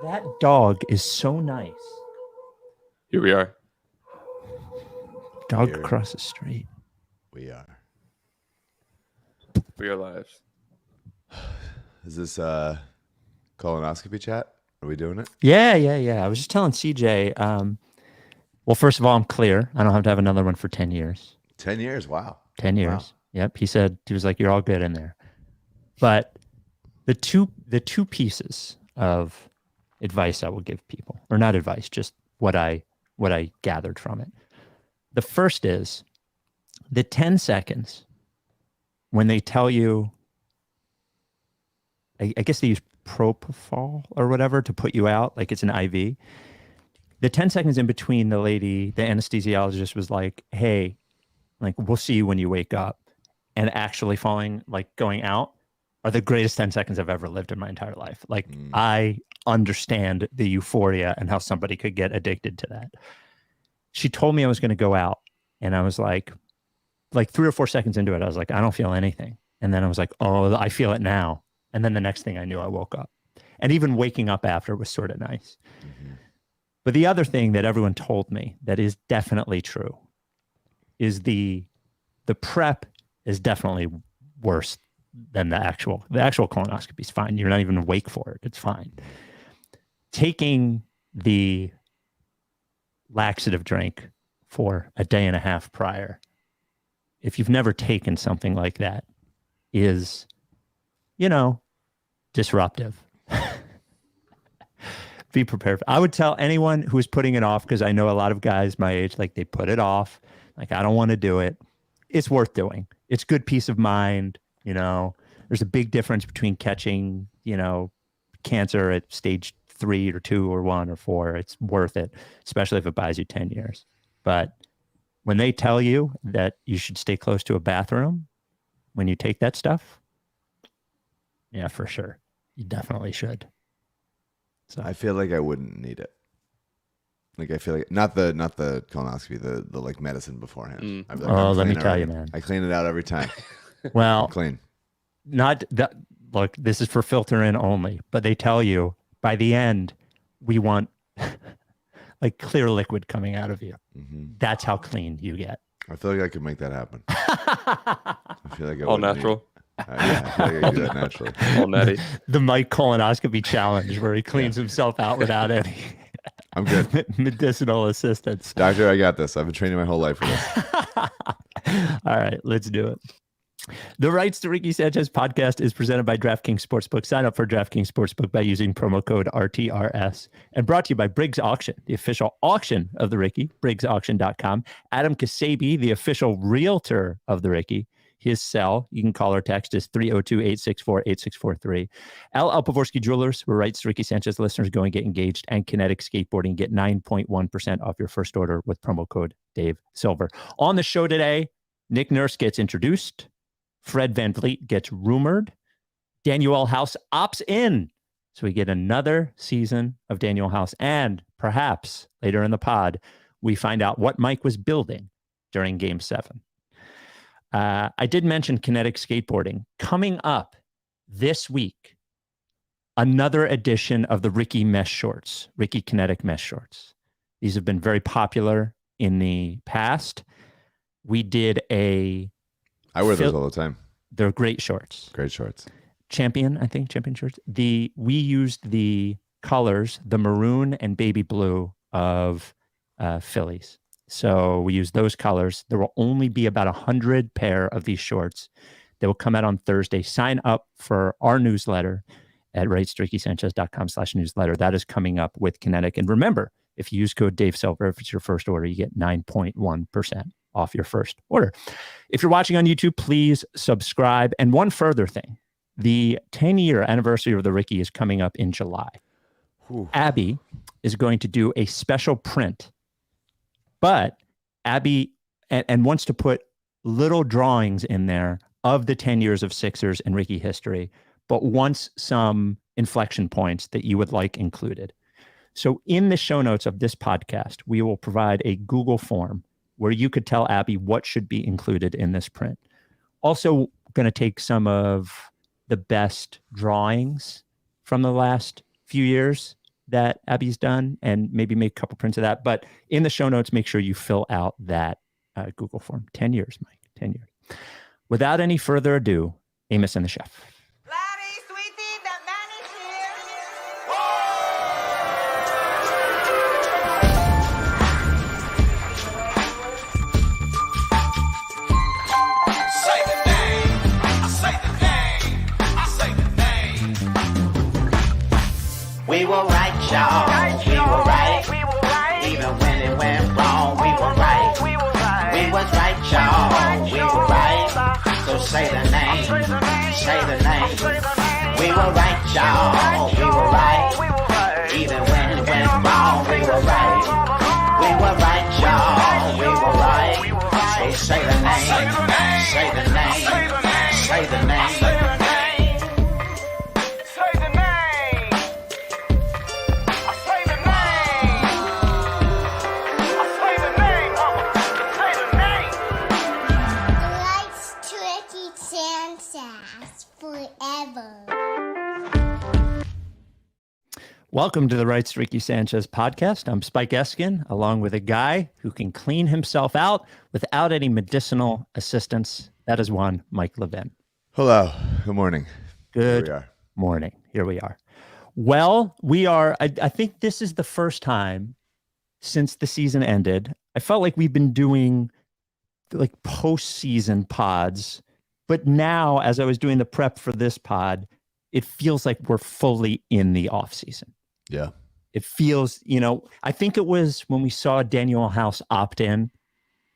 That dog is so nice. Here we are. Dog across the street. We are. We are live. Is this colonoscopy chat? Are we doing it? Yeah. I was just telling CJ, well, first of all, I'm clear. I don't have to have another one for 10 years. 10 years? Wow. 10 years. Wow. Yep. He was like, you're all good in there. But the two pieces of advice I will give people, or not advice, just what I gathered from it. The first is the 10 seconds when they tell you, I guess they use propofol or whatever to put you out, like it's an IV. The 10 seconds in between, the anesthesiologist was like, hey, like, we'll see you when you wake up, and actually going out are the greatest 10 seconds I've ever lived in my entire life. Like, I understand the euphoria and how somebody could get addicted to that. She told me I was going to go out, and I was like 3 or 4 seconds into it, I was like, I don't feel anything. And then I was like, oh, I feel it now. And then the next thing I knew, I woke up. And even waking up after was sort of nice. Mm-hmm. But the other thing that everyone told me that is definitely true is the prep is definitely worse than the actual colonoscopy is fine. You're not even awake for it. It's fine. Taking the laxative drink for a day and a half prior, if you've never taken something like that, is, disruptive. Be prepared. I would tell anyone who is putting it off, because I know a lot of guys my age, like, they put it off. Like, I don't want to do it. It's worth doing. It's good peace of mind. There's a big difference between catching, cancer at stage 3 or 2 or 1 or 4. It's worth it, especially if it buys you 10 years. But when they tell you that you should stay close to a bathroom when you take that stuff, yeah, for sure. You definitely should. So I feel like I wouldn't need it. Like, I feel like not the colonoscopy, the like medicine beforehand. Like, let me tell you, man. I clean it out every time. Well, clean. Not that. Look, this is for filter in only. But they tell you by the end, we want like clear liquid coming out of you. Mm-hmm. That's how clean you get. I feel like I could make that happen. I feel like all natural. Yeah, I feel like I could do that naturally. All natty. The Mike colonoscopy challenge, where he cleans himself out without any. I'm good. Medicinal assistance. Doctor, I got this. I've been training my whole life for this. All right, let's do it. The Rights to Ricky Sanchez podcast is presented by DraftKings Sportsbook. Sign up for DraftKings Sportsbook by using promo code RTRS. And brought to you by Briggs Auction, the official auction of the Ricky, briggsauction.com. Adam Ksebe, the official realtor of the Ricky. His cell, you can call or text, is 302-864-8643. Pavorsky Jewelers, where Rights to Ricky Sanchez listeners go and get engaged, and Kinetic Skateboarding. Get 9.1% off your first order with promo code Dave Silver. On the show today, Nick Nurse gets introduced. Fred VanVleet gets rumored. Danuel House opts in. So we get another season of Danuel House. And perhaps later in the pod, we find out what Mike was building during Game 7. I did mention Kinetic Skateboarding. Coming up this week, another edition of the Ricky Mesh Shorts, Ricky Kinetic Mesh Shorts. These have been very popular in the past. We did I wear those all the time. They're great shorts. Great shorts. Champion shorts. We used the colors, the maroon and baby blue of Phillies. So we use those colors. There will only be about 100 pair of these shorts. They will come out on Thursday. Sign up for our newsletter at rightstoRickySanchez.com/newsletter. That is coming up with Kinetic. And remember, if you use code Dave Silver, if it's your first order, you get 9.1% off your first order. If you're watching on YouTube, please subscribe. And one further thing, the 10-year anniversary of the Ricky is coming up in July. Ooh. Abby is going to do a special print. But Abby and wants to put little drawings in there of the 10 years of Sixers and Ricky history, but wants some inflection points that you would like included. So in the show notes of this podcast, we will provide a Google form where you could tell Abby what should be included in this print. Also going to take some of the best drawings from the last few years that Abby's done and maybe make a couple prints of that. But in the show notes, make sure you fill out that Google form. 10 years, Mike, 10 years. Without any further ado, Amos and the Chef. We were right, y'all. We were right. Even when it went wrong, we were right. We was right, y'all. We were right. So say the name. Say the name. We were right, y'all. We were right. Even when it went wrong, we were right. We were right, y'all. We were right. So say the name. Say the name. Say the name. Welcome to the Rights to Ricky Sanchez podcast. I'm Spike Eskin, along with a guy who can clean himself out without any medicinal assistance. That is one, Mike Levin. Hello. Good morning. Good Here we are. morning. Here we are. Well, we are, I think this is the first time since the season ended. I felt like we've been doing like postseason pods, but now as I was doing the prep for this pod, it feels like we're fully in the off season. Yeah. It feels, I think it was when we saw Danuel House opt in,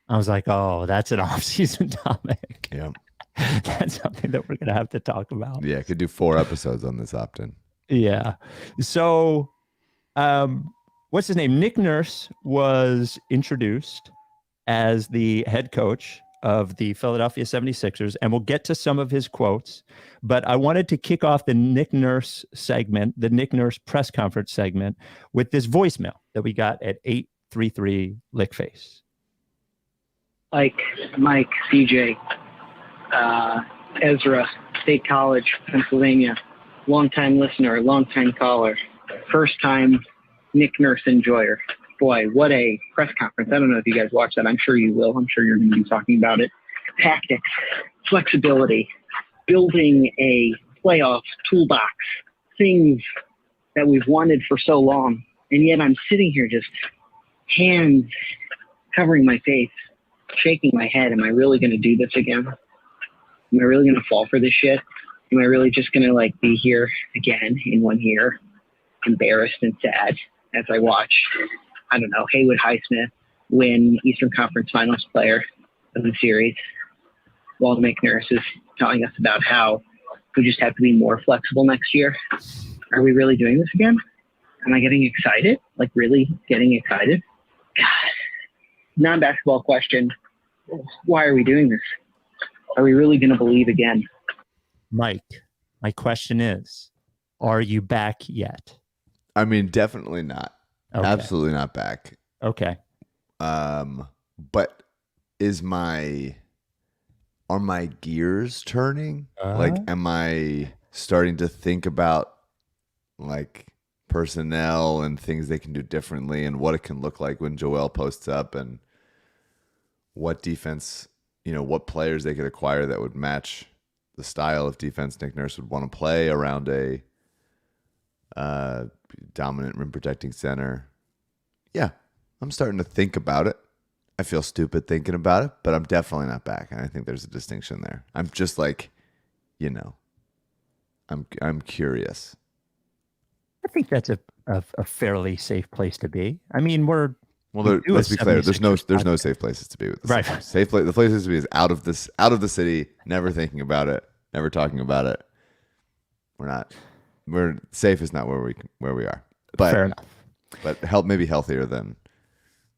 I was like, oh, that's an off-season topic. Yeah. That's something that we're going to have to talk about. Yeah. I could do 4 episodes on this opt-in. Yeah. So, what's his name? Nick Nurse was introduced as the head coach of the Philadelphia 76ers, and we'll get to some of his quotes. But I wanted to kick off the Nick Nurse segment, the Nick Nurse press conference segment, with this voicemail that we got at 833 Lickface. Mike, CJ, Ezra, State College, Pennsylvania, longtime listener, longtime caller, first time Nick Nurse enjoyer. Boy, what a press conference. I don't know if you guys watch that. I'm sure you will. I'm sure you're going to be talking about it. Tactics, flexibility, building a playoff toolbox, things that we've wanted for so long. And yet I'm sitting here just hands covering my face, shaking my head. Am I really going to do this again? Am I really going to fall for this shit? Am I really just going to be here again in 1 year, embarrassed and sad as I watch, I don't know, Haywood Highsmith win Eastern Conference Finals Player of the Series, while Nick Nurse is telling us about how we just have to be more flexible next year? Are we really doing this again? Am I getting excited? Really getting excited? God. Non-basketball question. Why are we doing this? Are we really going to believe again? Mike, my question is, are you back yet? I mean, definitely not. Okay. Absolutely not back. Okay. But are my gears turning? Am I starting to think about personnel and things they can do differently and what it can look like when Joel posts up and what defense, what players they could acquire that would match the style of defense Nick Nurse would want to play around a dominant rim protecting center. Yeah, I'm starting to think about it. I feel stupid thinking about it, but I'm definitely not back. And I think there's a distinction there. I'm just I'm curious. I think that's a fairly safe place to be. I mean, let's be clear. There's no safe places to be with this. Right. The places to be is out of the city, never thinking about it, never talking about it. We're safe is not where we are. But fair enough. But maybe healthier than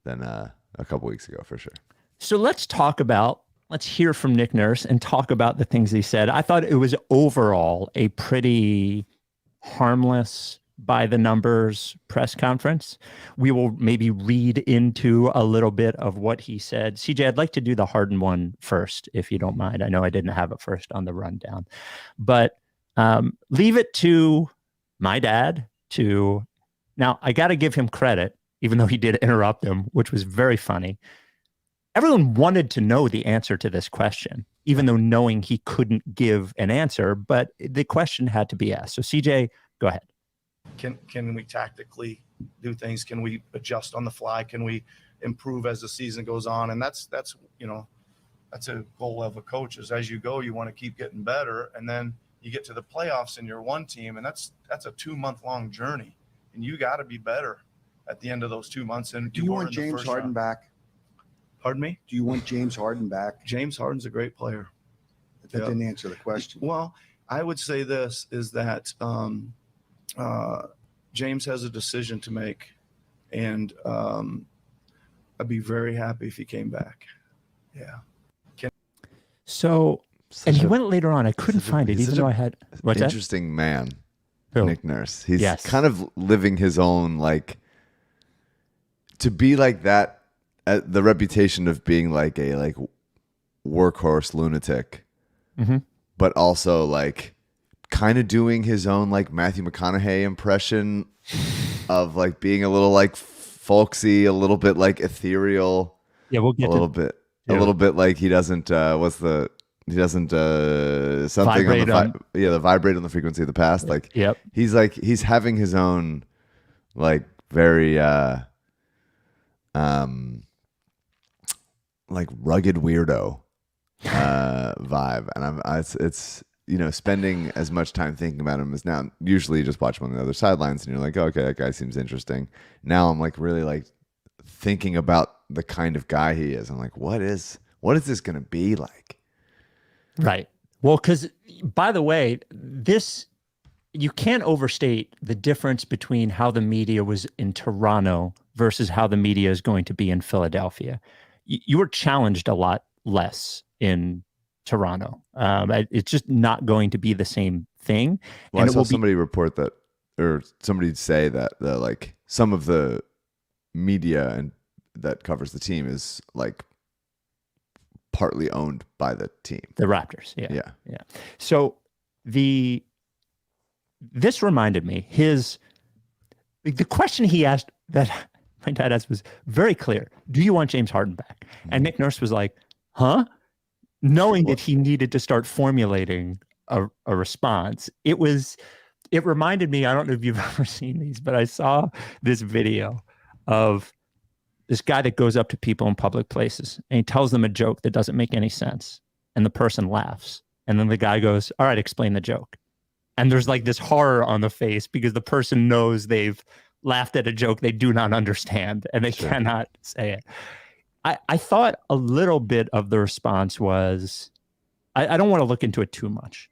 a couple weeks ago for sure. So let's hear from Nick Nurse and talk about the things he said. I thought it was overall a pretty harmless, by the numbers press conference. We will maybe read into a little bit of what he said. CJ, I'd like to do the Harden one first, if you don't mind. I know I didn't have it first on the rundown, but leave it to my dad to Now, I got to give him credit, even though he did interrupt him, which was very funny. Everyone wanted to know the answer to this question, even though knowing he couldn't give an answer, but the question had to be asked. So CJ, go ahead. Can we tactically do things? Can we adjust on the fly? Can we improve as the season goes on? And that's a goal of a coach, is as you go, you want to keep getting better. And then you get to the playoffs and you're one team, and that's a 2-month long journey. And you got to be better at the end of those 2 months. And do you want James Harden back? Pardon me? Do you want James Harden back? James Harden's a great player. That didn't answer the question. Well, I would say this is that James has a decision to make, and I'd be very happy if he came back. Yeah. So, and he went later on. I couldn't find it, even though I had. What's interesting man, Who? Nick Nurse. He's kind of living his own, like, to be like that. The reputation of being like a workhorse lunatic, but also like kind of doing his own like Matthew McConaughey impression of like being a little like folksy, a little bit like ethereal. Yeah, we'll get a little bit like he doesn't something vibrate on the vibrate on the frequency of the past. Like he's having his own like very like rugged weirdo vibe, and it's spending as much time thinking about him as now. Usually you just watch him on the other sidelines and you're like, oh, okay, that guy seems interesting. Now I'm like really like thinking about the kind of guy he is. I'm like, what is this gonna be like? Right. Well, because by the way, you can't overstate the difference between how the media was in Toronto versus how the media is going to be in Philadelphia. You were challenged a lot less in Toronto. It's just not going to be the same thing. Well, and I saw somebody report that, or somebody say that like some of the media and that covers the team is like partly owned by the team, the Raptors. Yeah. So this reminded me the question he asked that my dad asked was very clear. Do you want James Harden back? And Nick Nurse was like, huh? Knowing that he needed to start formulating a response. It reminded me, I don't know if you've ever seen these, but I saw this video of this guy that goes up to people in public places and he tells them a joke that doesn't make any sense. And the person laughs. And then the guy goes, all right, explain the joke. And there's like this horror on the face because the person knows they've laughed at a joke they do not understand and they cannot say it. I thought a little bit of the response was, I don't want to look into it too much.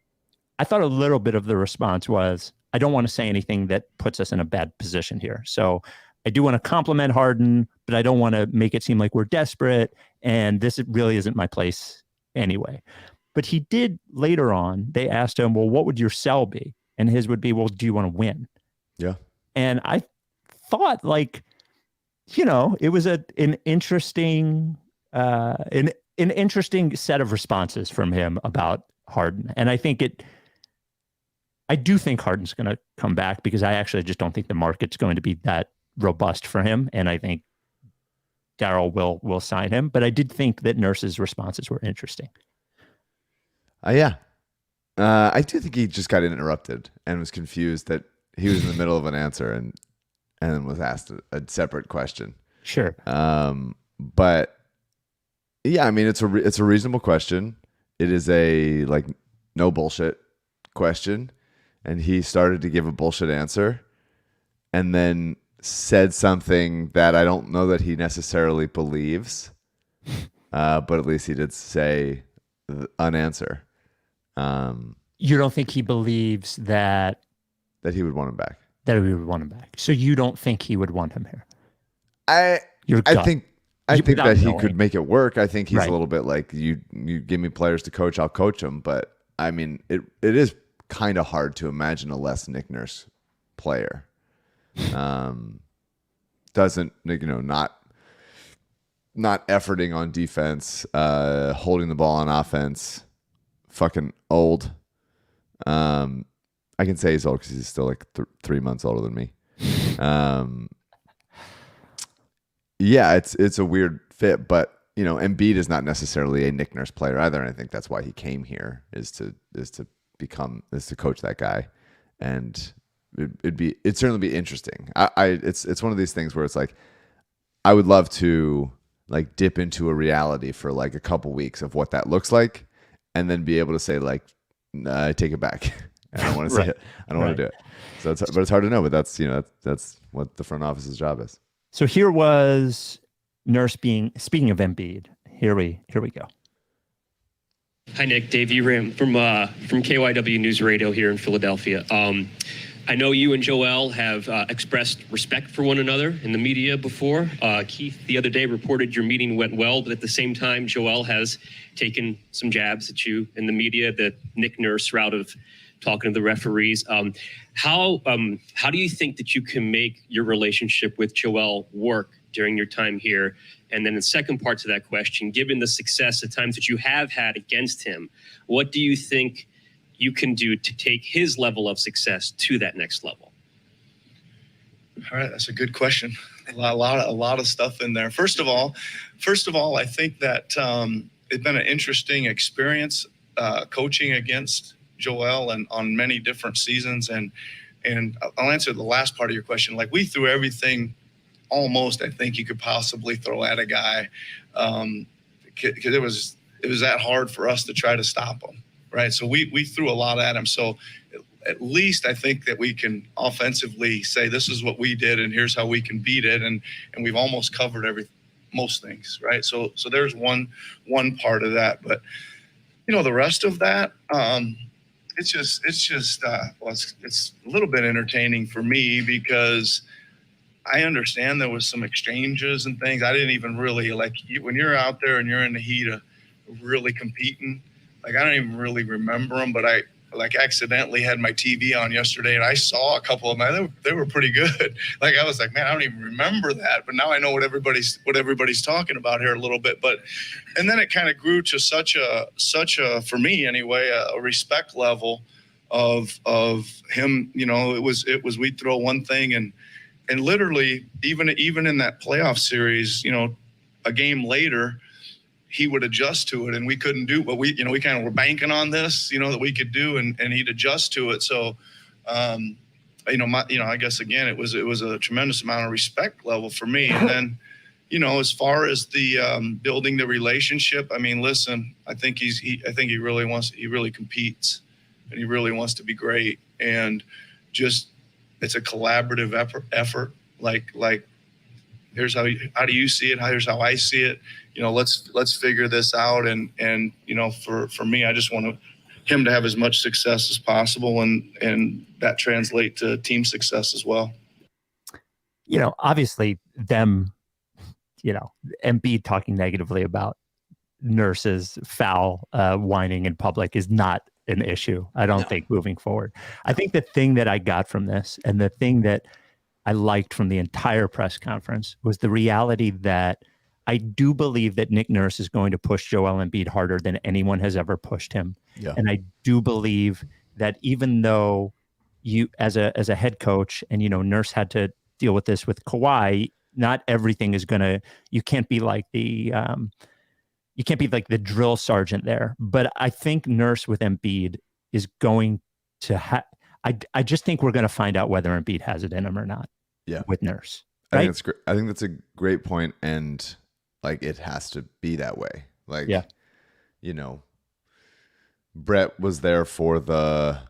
I thought a little bit of the response was, I don't want to say anything that puts us in a bad position here. So I do want to compliment Harden, but I don't want to make it seem like we're desperate. And this really isn't my place anyway. But he did later on, they asked him, well, what would your sell be? And his would be, well, do you want to win? Yeah. And I thought like, it was an interesting, an interesting set of responses from him about Harden. And I do think Harden's going to come back because I actually just don't think the market's going to be that robust for him. And I think Daryl will sign him. But I did think that Nurse's responses were interesting. I do think he just got interrupted and was confused that he was in the middle of an answer and was asked a separate question. Sure. But yeah, I mean, it's a reasonable question. It is a like no bullshit question. And he started to give a bullshit answer and then said something that I don't know that he necessarily believes. But at least he did say an answer. You don't think he believes that he would want him back? That he would want him back. So you don't think he would want him here? I think that he could make it work. I think he's right. A little bit like you give me players to coach, I'll coach them. But I mean, it is kind of hard to imagine a less Nick Nurse player. Doesn't not efforting on defense, holding the ball on offense. Fucking old. I can say he's old because he's still like 3 months older than me. Yeah, it's a weird fit, but Embiid is not necessarily a Nick Nurse player either, and I think that's why he came here is to coach that guy, and it'd certainly be interesting. It's one of these things where it's like I would love to like dip into a reality for like a couple weeks of what that looks like, and then be able to say like, nah, I take it back. I don't want to say it. I don't want to do it. So but it's hard to know. But that's that's what the front office's job is. So here was Nurse speaking of Embiid. Here we go. Hi, Nick. Dave Uram from KYW News Radio here in Philadelphia. I know you and Joel have expressed respect for one another in the media before. Keith, the other day, reported your meeting went well, but at the same time, Joel has taken some jabs at you in the media, the Nick Nurse route of talking to the referees. How do you think that you can make your relationship with Joel work during your time here? And then the second part to that question, given the success at times that you have had against him, what do you think you can do to take his level of success to that next level? All right, that's a good question. A lot of stuff in there. First of all, I think that it's been an interesting experience coaching against Joel and on many different seasons. And I'll answer the last part of your question. Like, we threw everything almost I think you could possibly throw at a guy, because it was that hard for us to try to stop him. Right. So we threw a lot at him. So at least I think that we can offensively say this is what we did and here's how we can beat it. And we've almost covered most things. Right. So there's one part of that. But, the rest of that, it's a little bit entertaining for me because I understand there was some exchanges and things. I didn't even really when you're out there and you're in the heat of really competing. I don't even really remember them, but I accidentally had my TV on yesterday and I saw a couple of them. They were pretty good. I was like, man, I don't even remember that, but now I know what everybody's talking about here a little bit. And then it kind of grew to such a for me anyway, a respect level of him. It was we'd throw one thing and literally even in that playoff series, a game later, he would adjust to it and we couldn't do what we kind of were banking on this, that we could do and he'd adjust to it. So, I guess again, it was a tremendous amount of respect level for me. And then, as far as the building the relationship, listen, I think he really competes and he really wants to be great. And just, it's a collaborative effort. Here's how do you see it? Here's how I see it. Let's figure this out. And for me, I just want him to have as much success as possible and that translate to team success as well. Obviously them, Embiid talking negatively about Nurse's foul whining in public is not an issue. I don't think moving forward. I think the thing that I got from this and the thing that I liked from the entire press conference was the reality that I do believe that Nick Nurse is going to push Joel Embiid harder than anyone has ever pushed him. Yeah. And I do believe that even though you, as a head coach, and Nurse had to deal with this with Kawhi, not everything is gonna. You can't be like the drill sergeant there. But I think Nurse with Embiid is going to have. I just think we're going to find out whether Embiid has it in him or not. Yeah, with Nurse. Right? I think that's great. I think that's a great point, and it has to be that way. Brett was there for the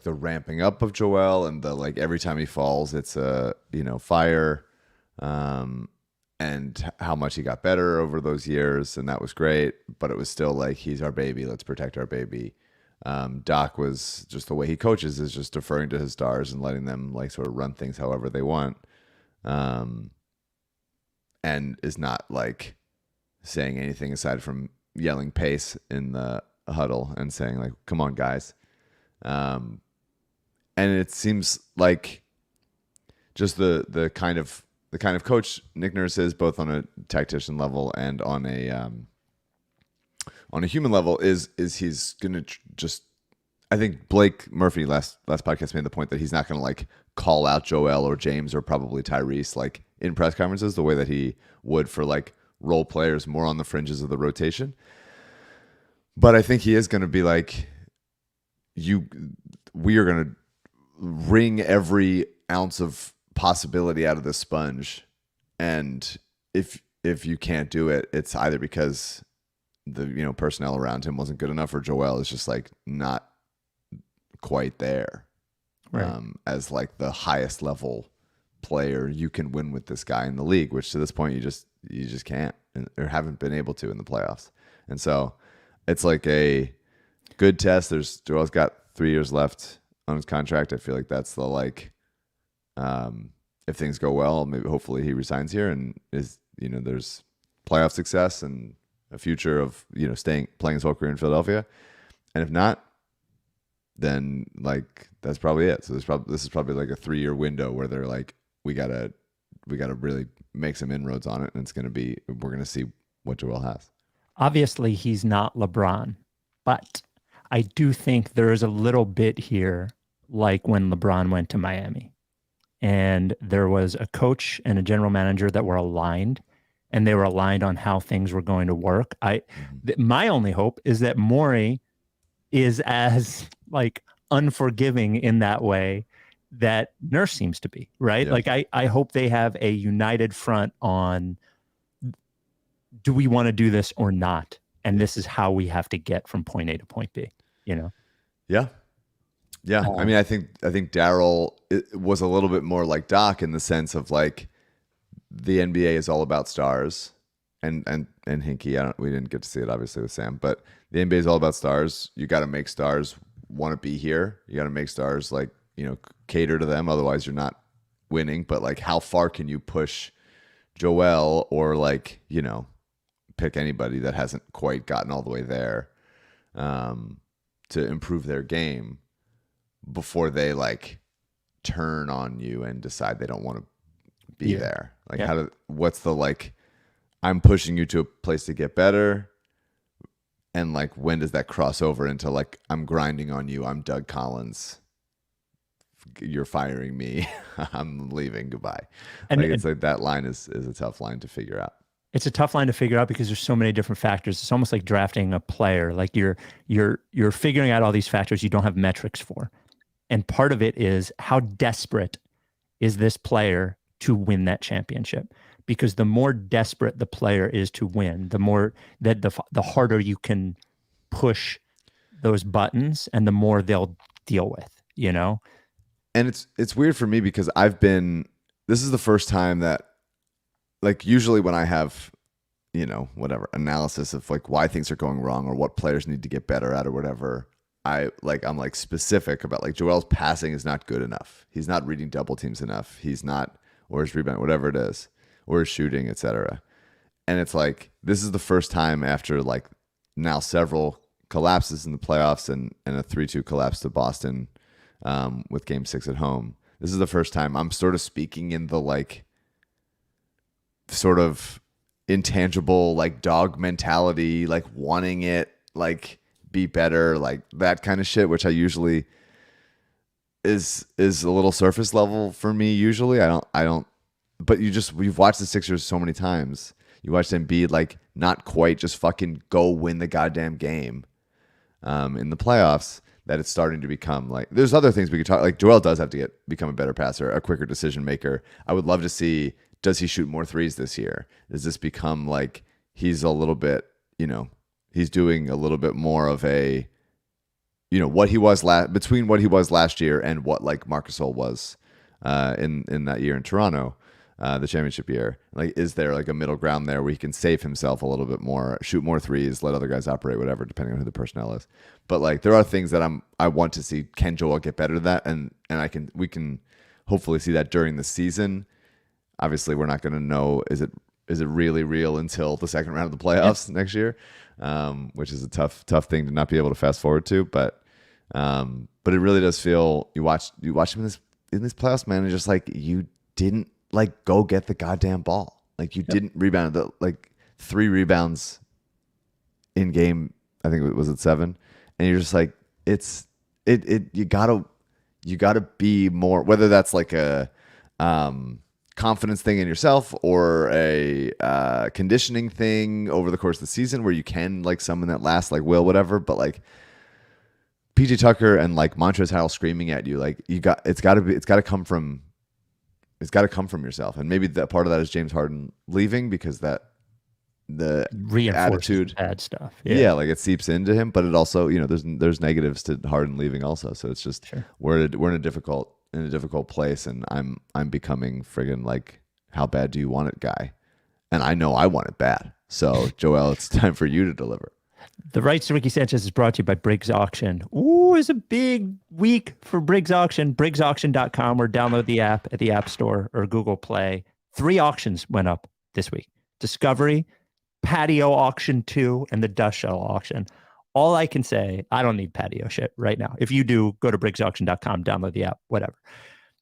ramping up of Joel and the every time he falls, it's a fire, and how much he got better over those years, and that was great. But it was still he's our baby. Let's protect our baby. Doc was just the way he coaches is just deferring to his stars and letting them sort of run things however they want. And is not saying anything aside from yelling pace in the huddle and saying come on guys. And it seems like just the kind of coach Nick Nurse is, both on a tactician level and on a human level, is he's going to just I think Blake Murphy last podcast made the point that he's not going to like call out Joel or James or probably Tyrese like in press conferences the way that he would for like role players more on the fringes of the rotation. But I think he is going to be like, we are going to wring every ounce of possibility out of the sponge, and if you can't do it, it's either because the personnel around him wasn't good enough, or Joel is just like not quite there, Right. As like the highest level player you can win with this guy in the league, which to this point you just can't or haven't been able to in the playoffs. And so it's like a good test. Joel's got 3 years left on his contract. I feel like that's the like, if things go well, maybe hopefully he resigns here and is, there's playoff success and a future of, playing his whole career in Philadelphia. And if not, then like, that's probably it. So this is probably like a 3-year window where they're like, we gotta really make some inroads on it. And we're going to see what Joel has. Obviously he's not LeBron, but I do think there is a little bit here like when LeBron went to Miami and there was a coach and a general manager that were aligned, and they were aligned on how things were going to work. My only hope is that Morey is as like unforgiving in that way that Nurse seems to be, right? Yeah. Like I hope they have a united front on, do we want to do this or not? And this is how we have to get from point A to point B, Yeah. I mean, I think Daryl was a little bit more like Doc in the sense of like the NBA is all about stars, and Hinkie. We didn't get to see it obviously with Sam, but the NBA is all about stars. You got to make stars want to be here. You got to make stars like cater to them. Otherwise, you're not winning. But like, how far can you push Joel or like pick anybody that hasn't quite gotten all the way there to improve their game before they like turn on you and decide they don't want to be there? Like, what's the like, I'm pushing you to a place to get better, and like, when does that cross over into like, I'm grinding on you, I'm Doug Collins, you're firing me, I'm leaving, goodbye. And it's like that line is a tough line to figure out. It's a tough line to figure out because there's so many different factors. It's almost like drafting a player. Like you're figuring out all these factors you don't have metrics for. And part of it is, how desperate is this player to win that championship? Because the more desperate the player is to win, the more that the harder you can push those buttons and the more they'll deal with, And it's weird for me because this is the first time that, like, usually when I have, whatever analysis of like why things are going wrong or what players need to get better at or whatever, I'm like specific about like Joel's passing is not good enough. He's not reading double teams enough. He's not, or his rebound, whatever it is, or his shooting, etc. And it's like, this is the first time after like now several collapses in the playoffs and a 3-2 collapse to Boston with Game 6 at home. This is the first time I'm sort of speaking in the like sort of intangible like dog mentality, like wanting it, like be better, like that kind of shit, which I usually is a little surface level for me. Usually I don't, but we've watched the Sixers so many times. You watched Embiid like not quite just fucking go win the goddamn game in the playoffs, that it's starting to become like, there's other things we could talk, like Joel does have to become a better passer, a quicker decision maker. I would love to see, does he shoot more threes this year? Does this become like he's a little bit, he's doing a little bit more of a, what he was between what he was last year and what like Marc Gasol was in that year in Toronto, the championship year. Like, is there like a middle ground there where he can save himself a little bit more, shoot more threes, let other guys operate, whatever, depending on who the personnel is. But like, there are things that I want to see. Can Joel get better at that? And we can hopefully see that during the season. Obviously, we're not going to know, is it really real until the second round of the playoffs next year, which is a tough thing to not be able to fast forward to. But it really does feel, you watch him in this playoffs, man, and just like, you didn't like go get the goddamn ball. Like, you didn't rebound, like 3 rebounds in game, I think it was at 7. And you're just like, it's you gotta be more, whether that's like a confidence thing in yourself or a conditioning thing over the course of the season where you can like someone that lasts like Will, whatever, but like PJ Tucker and like Montrezl Harrell screaming at you, like it's got to come from yourself. And maybe that part of that is James Harden leaving, because the Reinforces attitude, bad stuff. yeah, like it seeps into him, but it also, there's negatives to Harden leaving also. So it's just we're in a difficult place, and I'm becoming friggin' like, how bad do you want it guy? And I know I want it bad. So Joel, it's time for you to deliver. The Rights to Ricky Sanchez is brought to you by Briggs Auction. Ooh, it's a big week for Briggs Auction. BriggsAuction.com, or download the app at the App Store or Google Play. 3 auctions went up this week: Discovery, Patio Auction 2, and the Dust Shell Auction. All I can say, I don't need patio shit right now. If you do, go to BriggsAuction.com, download the app, whatever.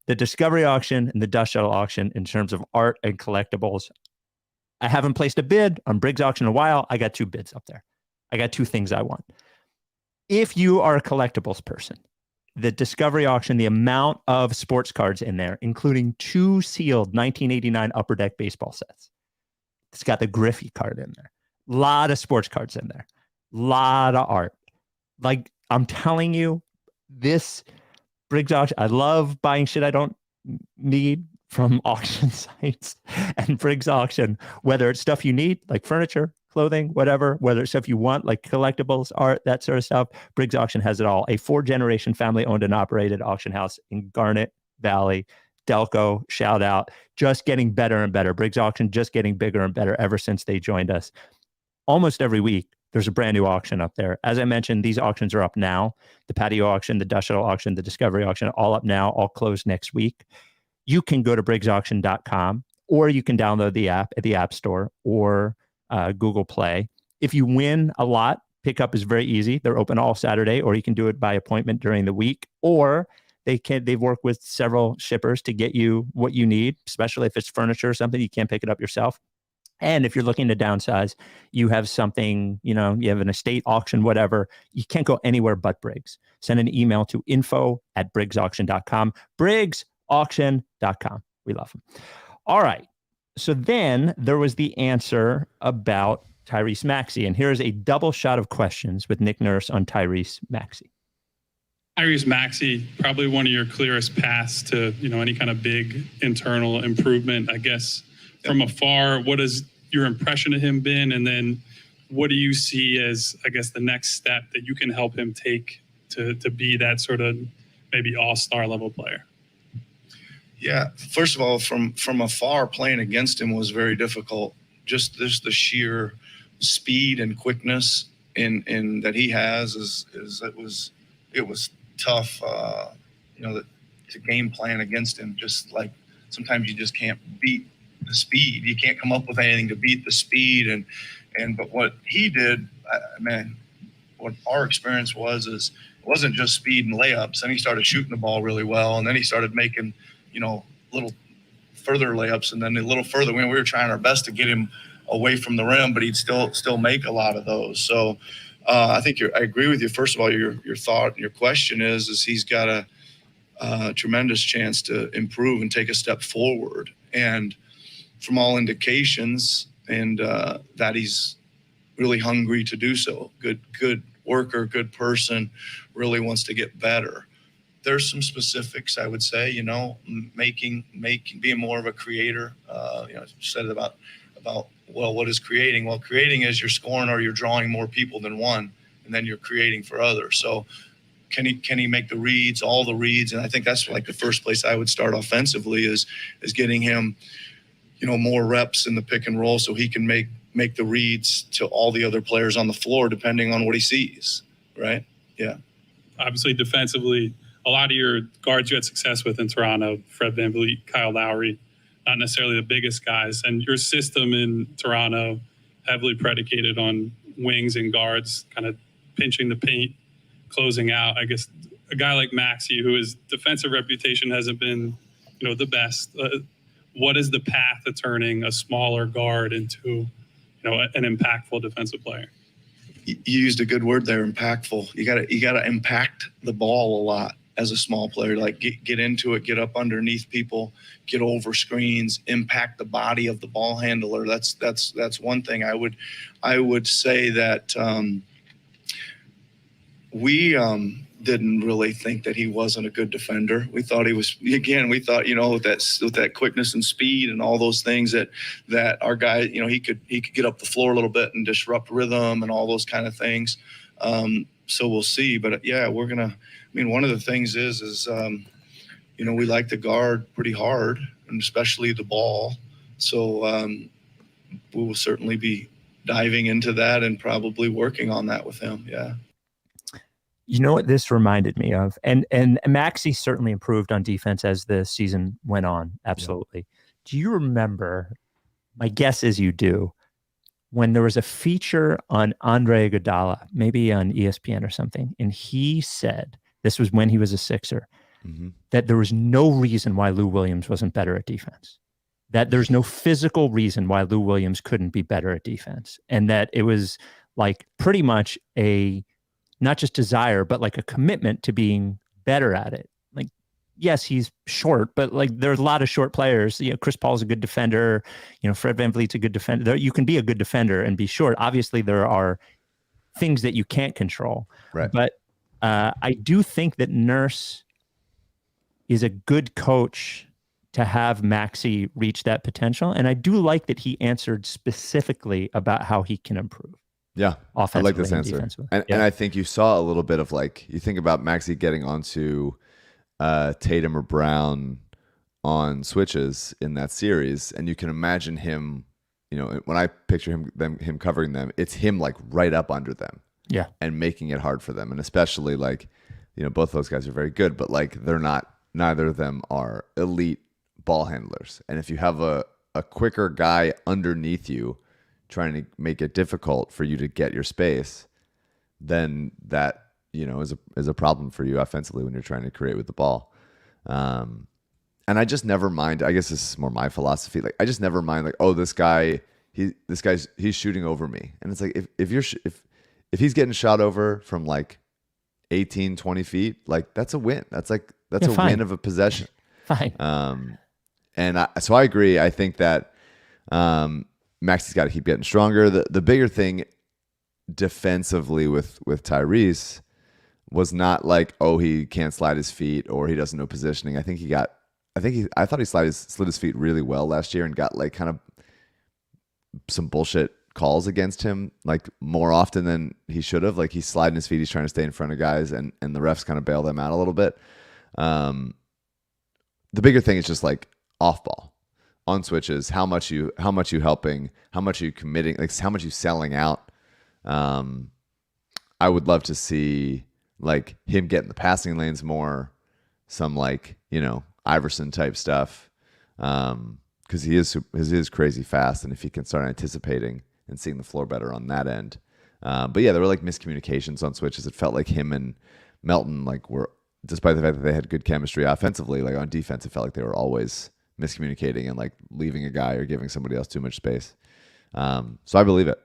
The Discovery Auction and the Dust Shell Auction, in terms of art and collectibles, I haven't placed a bid on Briggs Auction in a while. I got 2 bids up there. I got 2 things I want. If you are a collectibles person, the Discovery Auction, the amount of sports cards in there, including 2 sealed 1989 Upper Deck baseball sets. It's got the Griffey card in there. A lot of sports cards in there. A lot of art. Like, I'm telling you, this Briggs Auction, I love buying shit I don't need from auction sites. And Briggs Auction, whether it's stuff you need, like furniture, clothing, whatever, whether it's stuff you want, like collectibles, art, that sort of stuff, Briggs Auction has it all. A 4-generation family-owned and operated auction house in Garnet Valley. Delco, shout out. Just getting better and better. Briggs Auction just getting bigger and better ever since they joined us. Almost every week, there's a brand new auction up there. As I mentioned, these auctions are up now. The Patio Auction, the Dust Shell Auction, the Discovery Auction, all up now, all closed next week. You can go to BriggsAuction.com, or you can download the app at the App Store or Google Play. If you win a lot, pickup is very easy. They're open all Saturday, or you can do it by appointment during the week, or they've worked with several shippers to get you what you need, especially if it's furniture or something, you can't pick it up yourself. And if you're looking to downsize, you have something, you have an estate auction, whatever, you can't go anywhere but Briggs. Send an email to info@briggsauction.com, briggsauction.com. We love them. All right. So then there was the answer about Tyrese Maxey. And here's a double shot of questions with Nick Nurse on Tyrese Maxey. Tyrese Maxey, probably one of your clearest paths to, any kind of big internal improvement. I guess from afar, what has your impression of him been? And then what do you see as, I guess, the next step that you can help him take to be that sort of maybe all-star level player? Yeah, first of all, from afar, playing against him was very difficult. Just the sheer speed and quickness in that he has it was tough. To game plan against him. Just like sometimes you just can't beat the speed. You can't come up with anything to beat the speed. But what he did, what our experience was is it wasn't just speed and layups. Then he started shooting the ball really well, and then he started making little further layups, and then a little further. We were trying our best to get him away from the rim, but he'd still make a lot of those. So I think I agree with you. First of all, your thought, your question is he's got a tremendous chance to improve and take a step forward. And from all indications, and that he's really hungry to do so. Good worker, good person, really wants to get better. There's some specifics, I would say, being more of a creator. Said about what is creating? Well, creating is you're scoring or you're drawing more people than one, and then you're creating for others. So can he make the reads, all the reads? And I think that's like the first place I would start offensively is getting him, more reps in the pick and roll so he can make the reads to all the other players on the floor depending on what he sees, right? Yeah. Obviously, defensively, a lot of your guards you had success with in Toronto, Fred VanVleet, Kyle Lowry, not necessarily the biggest guys. And your system in Toronto heavily predicated on wings and guards, kind of pinching the paint, closing out. I guess a guy like Maxey, who his defensive reputation hasn't been, the best. What is the path to turning a smaller guard into, an impactful defensive player? you used a good word there, impactful. You gotta impact the ball a lot as a small player. Like get into it, get up underneath people, get over screens, impact the body of the ball handler. That's one thing I would say that we didn't really think that he wasn't a good defender. We thought he was. Again, we thought, with that quickness and speed and all those things that our guy, he could get up the floor a little bit and disrupt rhythm and all those kind of things. So we'll see. But yeah, we're gonna. I mean, one of the things is we like to guard pretty hard, and especially the ball. So we will certainly be diving into that and probably working on that with him. Yeah. You know what this reminded me of? And Maxey certainly improved on defense as the season went on. Absolutely. Yeah. Do you remember, my guess is you do, when there was a feature on Andre Iguodala, maybe on ESPN or something, and he said, this was when he was a Sixer, that there was no reason why Lou Williams wasn't better at defense, that there's no physical reason why Lou Williams couldn't be better at defense, and that it was like pretty much not just desire, but like a commitment to being better at it. Like, yes, he's short, but like there's a lot of short players. Chris Paul's a good defender. Fred VanVleet's a good defender. You can be a good defender and be short. Obviously, there are things that you can't control. Right. But I do think that Nurse is a good coach to have Maxey reach that potential. And I do like that he answered specifically about how he can improve. Yeah, I like this answer. And I think you saw a little bit of you think about Maxey getting onto Tatum or Brown on switches in that series, and you can imagine him, when I picture him covering them, it's him right up under them. Yeah. And making it hard for them. And especially both those guys are very good, but neither of them are elite ball handlers. And if you have a quicker guy underneath you trying to make it difficult for you to get your space, then that is a problem for you offensively when you're trying to create with the ball. And I just never mind. I guess this is more my philosophy. I just never mind. Oh, this guy, he's shooting over me, and it's if he's getting shot over from 18, 20 feet, that's a win. That's a fine. win of a possession. Fine. So I agree. I think that Maxey's got to keep getting stronger. The bigger thing defensively with Tyrese was not he can't slide his feet or he doesn't know positioning. I thought he slid his feet really well last year and got kind of some bullshit calls against him more often than he should have. He's sliding his feet, he's trying to stay in front of guys, and the refs kind of bail them out a little bit. The bigger thing is just off ball. On switches, how much you helping, how much are you committing, how much you selling out. I would love to see him get in the passing lanes more, some Iverson type stuff, because he is crazy fast, and if he can start anticipating and seeing the floor better on that end. But yeah, there were miscommunications on switches. It felt like him and Melton were, despite the fact that they had good chemistry offensively, on defense, it felt like they were always miscommunicating and leaving a guy or giving somebody else too much space. So I believe it.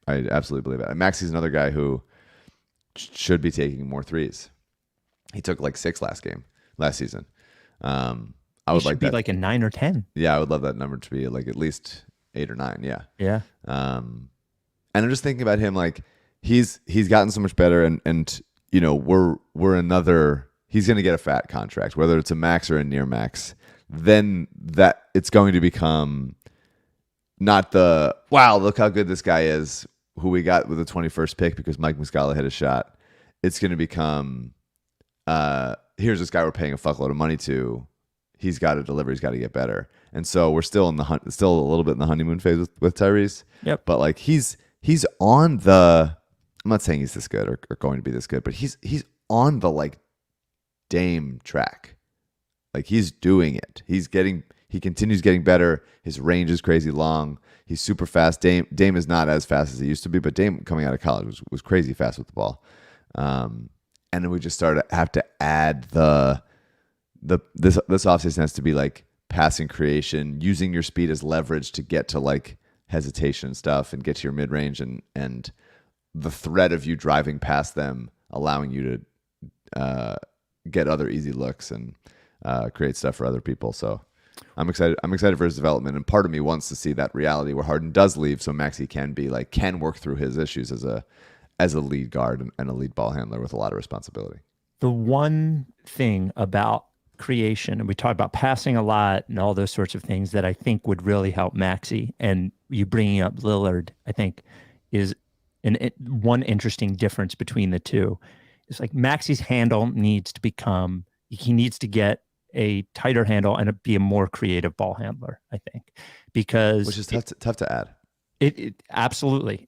I absolutely believe it. And Maxey's another guy who should be taking more threes. He took 6 last season. I would like that. A 9 or 10. Yeah, I would love that number to be at least 8 or 9. Yeah. Yeah. And I'm just thinking about him he's gotten so much better, and we're another. He's going to get a fat contract, whether it's a max or a near max. Then that it's going to become not the wow, look how good this guy is, who we got with the 21st pick because Mike Muscala hit a shot. It's going to become here's this guy we're paying a fuckload of money to. He's got to deliver. He's got to get better. And so we're still still a little bit in the honeymoon phase with Tyrese. Yep. But he's on the. I'm not saying he's this good or going to be this good, but he's on the Dame track. He's doing it. He continues getting better. His range is crazy long. He's super fast. Dame is not as fast as he used to be, but Dame coming out of college was crazy fast with the ball. And then we just have to add this offseason has to be passing creation, using your speed as leverage to get to hesitation stuff and get to your mid range and the threat of you driving past them, allowing you to get other easy looks and create stuff for other people. So I'm excited. I'm excited for his development, and part of me wants to see that reality where Harden does leave, so Maxey can work through his issues as a lead guard and a lead ball handler with a lot of responsibility. The one thing about creation, and we talk about passing a lot and all those sorts of things that I think would really help Maxey, and you bringing up Lillard, I think is one interesting difference between the two. It's like Maxey's handle needs to he needs to get a tighter handle and be a more creative ball handler, I think, because which is tough to add. It absolutely.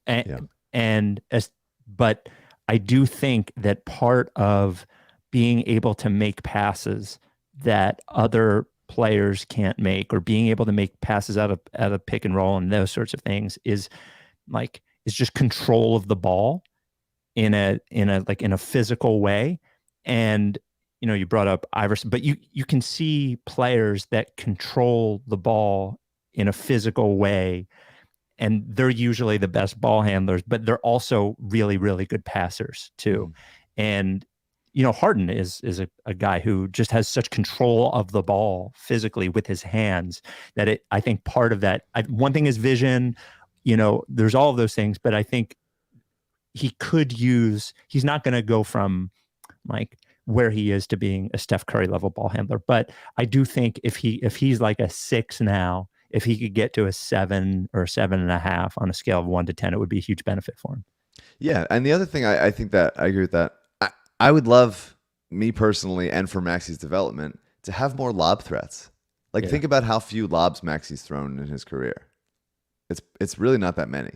But I do think that part of being able to make passes that other players can't make, or being able to make passes out of pick and roll and those sorts of things, is just control of the ball in a physical way. And you brought up Iverson, but you can see players that control the ball in a physical way, and they're usually the best ball handlers, but they're also really, really good passers too. And Harden is a guy who just has such control of the ball physically with his hands that I think part of that, one thing is vision, there's all of those things, but I think he's not going to go from where he is to being a Steph Curry level ball handler. But I do think if he's like a 6 now, if he could get to a 7 or 7.5 on a scale of 1 to 10, it would be a huge benefit for him. Yeah. And the other thing, I think that I agree with that. I would love, me personally, and for Maxey's development, to have more lob threats. Think about how few lobs Maxey's thrown in his career. It's really not that many.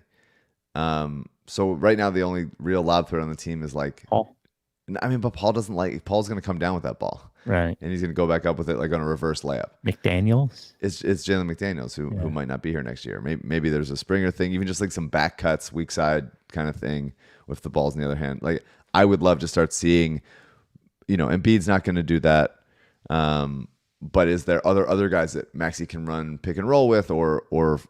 So right now, the only real lob threat on the team is Paul. I mean, but Paul's going to come down with that ball. Right. And he's going to go back up with it on a reverse layup. McDaniels? It's Jalen McDaniels who might not be here next year. Maybe there's a Springer thing, even just some back cuts, weak side kind of thing with the balls in the other hand. I would love to start seeing, Embiid's not going to do that. But is there other guys that Maxey can run pick and roll with or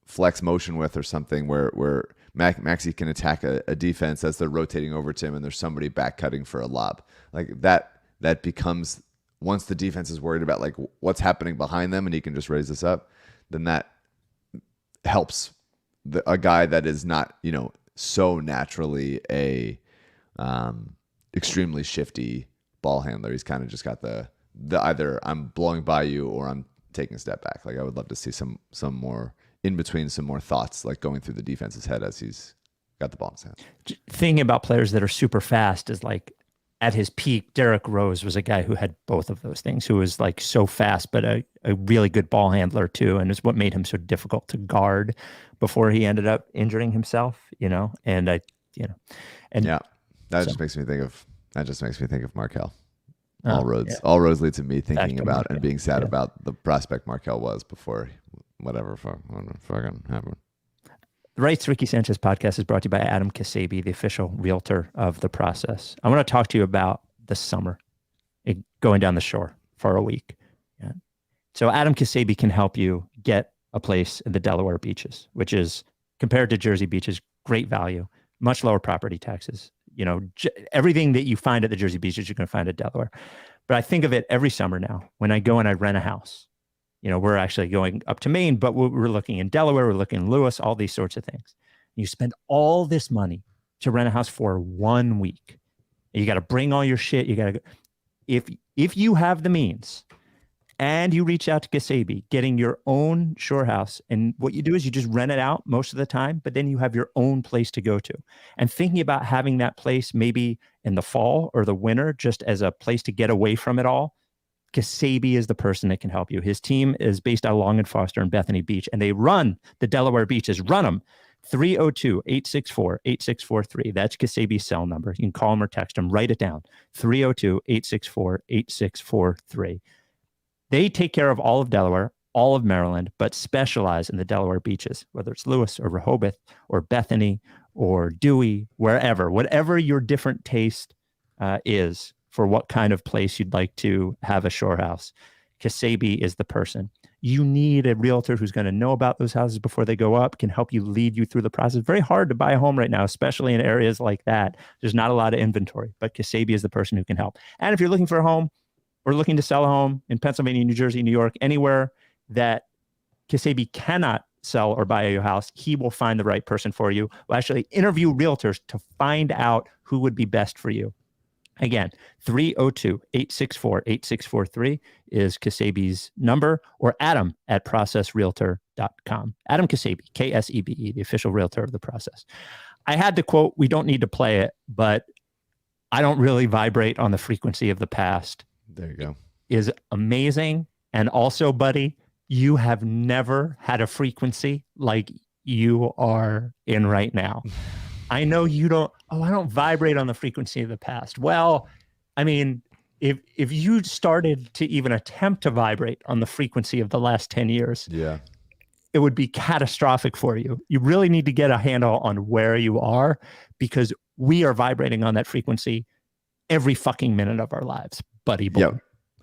flex motion with, or something where Maxey can attack a defense as they're rotating over to him and there's somebody back cutting for a lob. That becomes, once the defense is worried about what's happening behind them and he can just raise this up, then that helps a guy that is not, so naturally a extremely shifty ball handler. He's kind of just got the either I'm blowing by you or I'm taking a step back. I would love to see some more in between, some more thoughts going through the defense's head as he's got the ball in his hands. Thinking about players that are super fast is at his peak, Derrick Rose was a guy who had both of those things, who was so fast, but a really good ball handler too. And it's what made him so difficult to guard before he ended up injuring himself, and that just makes me think of Markelle. All roads lead to me thinking about and being sad about the prospect Markelle was before whatever fucking happened. The Rights to Ricky Sanchez podcast is brought to you by Adam Ksebe, the official realtor of The Process. I want to talk to you about the summer, going down the shore for a week. Yeah. So Adam Ksebe can help you get a place in the Delaware beaches, which is, compared to Jersey beaches, great value, much lower property taxes. Everything that you find at the Jersey beaches, you're going to find at Delaware. But I think of it every summer now when I go and I rent a house. We're actually going up to Maine, but we're looking in Delaware, we're looking in Lewis, all these sorts of things. You spend all this money to rent a house for 1 week. You got to bring all your shit. You got to go. If you have the means and you reach out to Ksebe, getting your own shore house, and what you do is you just rent it out most of the time, but then you have your own place to go to. And thinking about having that place maybe in the fall or the winter, just as a place to get away from it all, Ksebe is the person that can help you. His team is based out of Long and Foster and Bethany Beach, and they run the Delaware beaches. Run them. 302-864-8643. That's Ksebe's cell number. You can call him or text him. Write it down. 302-864-8643. They take care of all of Delaware, all of Maryland, but specialize in the Delaware beaches, whether it's Lewis or Rehoboth or Bethany or Dewey, whatever your different taste is for what kind of place you'd like to have a shore house. Ksebe is the person. you need a realtor who's going to know about those houses before they go up, can help you, lead you through the process. Very hard to buy a home right now, especially in areas like that. There's not a lot of inventory, but Ksebe is the person who can help. And if you're looking for a home or looking to sell a home in Pennsylvania, New Jersey, New York, anywhere that Ksebe cannot sell or buy a house, he will find the right person for you. We'll actually interview realtors to find out who would be best for you. Again, 302-864-8643 is Ksebe's number, or Adam at processrealtor.com. Adam Ksebe, Ksebe, the official realtor of the process. I had the quote, we don't need to play it, but I don't really vibrate on the frequency of the past. There you go. Is amazing. And also, buddy, you have never had a frequency like you are in right now. I know you don't, I don't vibrate on the frequency of the past. Well, I mean, if you started to even attempt to vibrate on the frequency of the last 10 years, it would be catastrophic for you. You really need to get a handle on where you are, because we are vibrating on that frequency every fucking minute of our lives, buddy boy. Yep.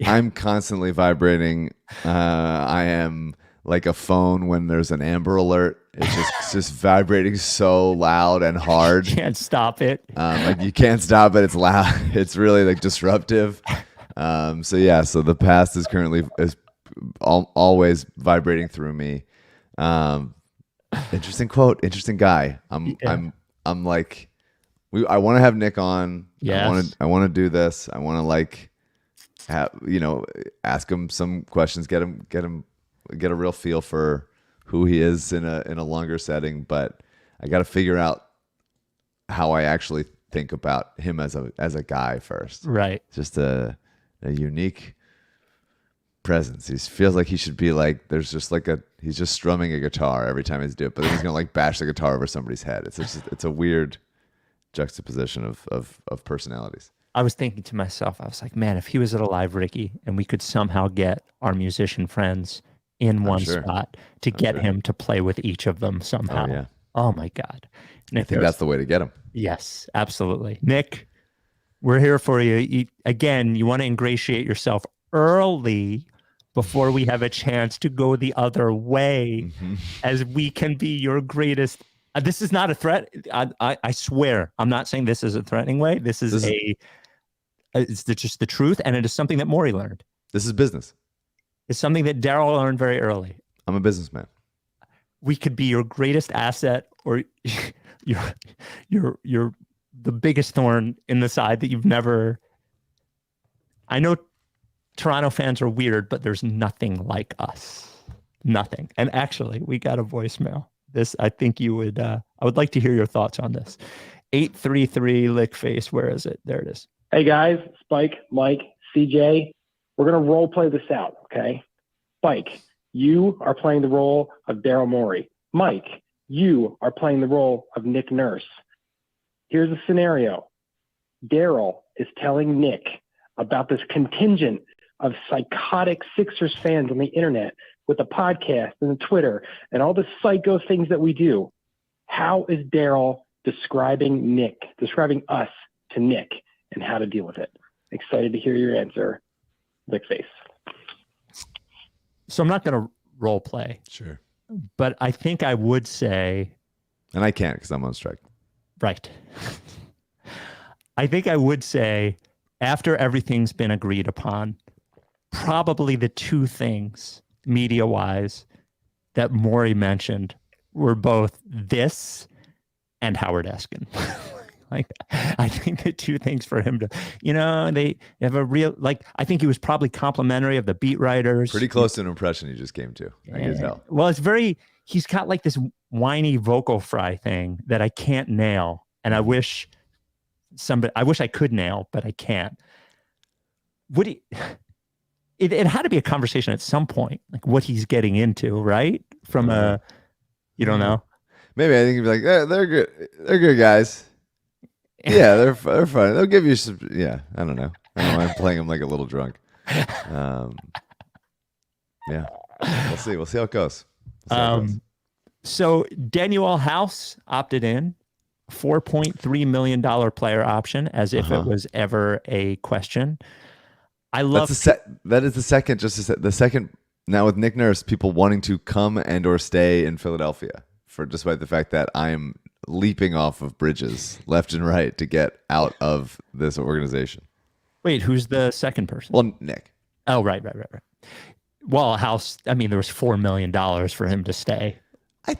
I'm constantly vibrating. I am like a phone when there's an Amber Alert. It's just vibrating so loud and hard. You can't stop it. Like you can't stop it. It's loud. It's really like disruptive. So the past is currently always vibrating through me. Interesting quote. Interesting guy. I'm like, I want to have Nick on. Yes. I want to do this. I want to ask him some questions, get a real feel for who he is in a longer setting. But I got to figure out how I actually think about him as a guy first. Right. Just a unique presence. He feels like he should be like, there's just like he's just strumming a guitar every time he's doing it, but then he's gonna like bash the guitar over somebody's head. It's a weird juxtaposition of personalities. I was thinking to myself, I was like, man, if he was at a live Ricky and we could somehow get our musician friends in one spot to get him to play with each of them somehow. Oh, yeah. Oh my God. Nick, I think that's the way to get him. Yes, absolutely. Nick, we're here for you. Again, you want to ingratiate yourself early before we have a chance to go the other way, as we can be your greatest. This is not a threat. I swear, I'm not saying this is a threatening way. This is it's just the truth, and it is something that Maury learned. This is business. It's something that Daryl learned very early. I'm a businessman. We could be your greatest asset, or you're the biggest thorn in the side that you've never. I know Toronto fans are weird, but there's nothing like us. Nothing. And actually, we got a voicemail. This, I think you would. I would like to hear your thoughts on this. 833 Lickface. Where is it? There it is. Hey guys, Spike, Mike, CJ. We're gonna role play this out, okay? Spike, you are playing the role of Daryl Morey. Mike, you are playing the role of Nick Nurse. Here's a scenario. Daryl is telling Nick about this contingent of psychotic Sixers fans on the internet with the podcast and the Twitter and all the psycho things that we do. How is Daryl describing us to Nick, and how to deal with it? Excited to hear your answer, Lickface. So I'm not going to role play. Sure. But I think I would say. And I can't because I'm on strike. Right. I think I would say, after everything's been agreed upon, probably the two things, media-wise, that Maury mentioned were both this and Howard Eskin. Like, I think the two things for him to, they have a real, I think he was probably complimentary of the beat writers. Pretty close to an impression you just came to. I can tell. Well, he's got like this whiny vocal fry thing that I can't nail. And I wish I could nail, but I can't. It had to be a conversation at some point, like what he's getting into, right? From you don't know? Maybe I think he'd be like, they're good. They're good guys. Yeah, they're fine. They'll give you some. Yeah, I don't know. I'm playing him like a little drunk. Yeah, we'll see. We'll see how it goes. So Danuel House opted in, $4.3 million player option, as if it was ever a question. I love that is the second. The second now with Nick Nurse, people wanting to come and or stay in Philadelphia, for despite the fact that I am leaping off of bridges left and right to get out of this organization. Wait, who's the second person? Well, Nick. Oh, right. Well, House. I mean, there was $4 million for him to stay. I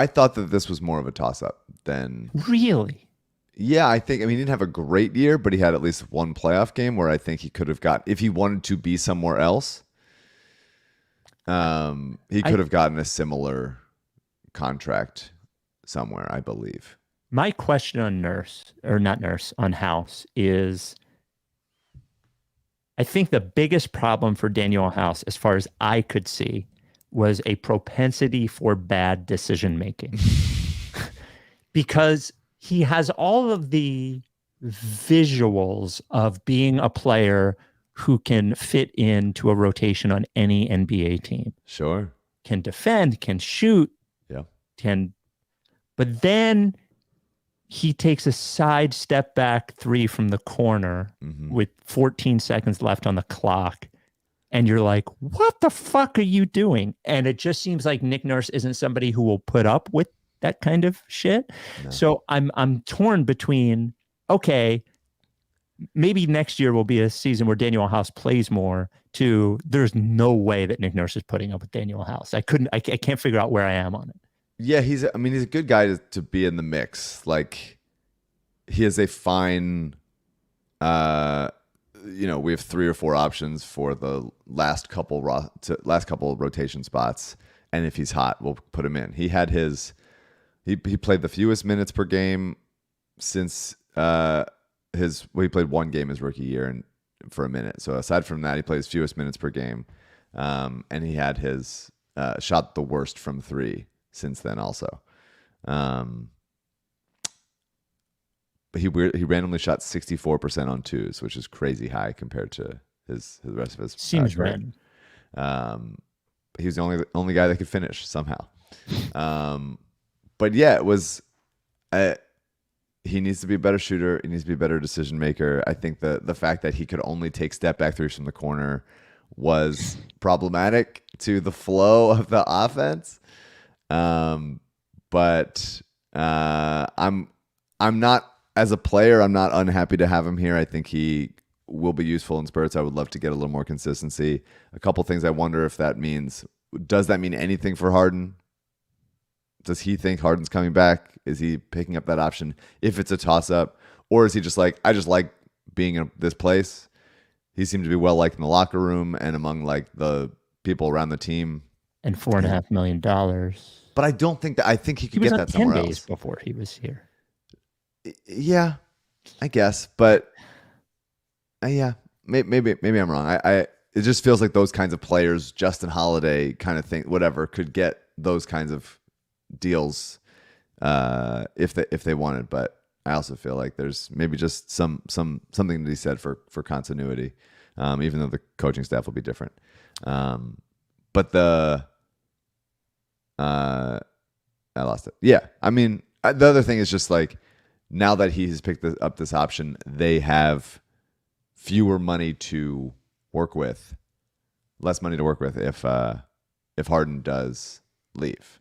thought that this was more of a toss-up than really. Yeah, I think. I mean, he didn't have a great year, but he had at least one playoff game where I think he could have got, if he wanted to be somewhere else, he could have gotten a similar contract somewhere, I believe. My question on on House is, I think the biggest problem for Danuel House, as far as I could see, was a propensity for bad decision making. Because he has all of the visuals of being a player who can fit into a rotation on any NBA team. Sure. Can defend, can shoot, but then he takes a side step back three from the corner with 14 seconds left on the clock. And you're like, what the fuck are you doing? And it just seems like Nick Nurse isn't somebody who will put up with that kind of shit. No. So I'm torn between, okay, maybe next year will be a season where Danuel House plays more, to there's no way that Nick Nurse is putting up with Danuel House. I can't figure out where I am on it. Yeah, he's a good guy to be in the mix. Like, he has a fine, we have 3 or 4 options for the last couple rotation spots, and if he's hot, we'll put him in. He had he played the fewest minutes per game since he played one game his rookie year and for a minute. So aside from that, he plays fewest minutes per game, and he had his shot the worst from 3 since then also. But he randomly shot 64% on twos, which is crazy high compared to the rest of his. Seems random. He was the only guy that could finish somehow. But yeah, it was. He needs to be a better shooter. He needs to be a better decision maker. I think the fact that he could only take step back threes from the corner was problematic to the flow of the offense. But I'm not, as a player, I'm not unhappy to have him here. I think he will be useful in spurts. I would love to get a little more consistency. A couple things I wonder if that means. Does that mean anything for Harden? Does he think Harden's coming back? Is he picking up that option if it's a toss-up? Or is he just like, I just like being in this place? He seemed to be well-liked in the locker room and among like the people around the team. And $4.5 million. But I don't think that. I think he could get that somewhere else. 10 days before he was here. Yeah, I guess. But yeah, maybe I'm wrong. It just feels like those kinds of players, Justin Holiday kind of thing, whatever, could get those kinds of deals if they wanted. But I also feel like there's maybe just something to be said for continuity, even though the coaching staff will be different. But I lost it. Yeah, I mean, the other thing is just like, now that he has picked up this option, they have fewer money to work with, less money to work with if Harden does leave,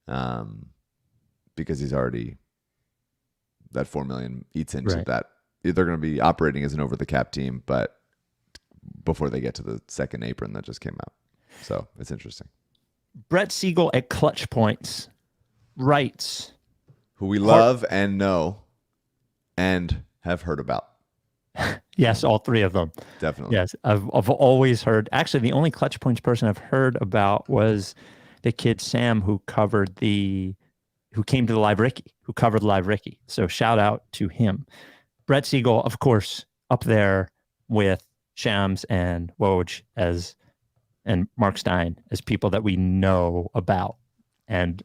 because he's already, that $4 million eats into that. They're going to be operating as an over the cap team, but before they get to the second apron that just came out, so it's interesting. Brett Siegel at Clutch Points writes, who we love and know and have heard about. Yes, all 3 of them. Definitely. Yes, I've always heard. Actually, the only Clutch Points person I've heard about was the kid Sam who came to the Live Ricky, who covered Live Ricky. So shout out to him. Brett Siegel, of course, up there with Shams and Woj and Mark Stein as people that we know about and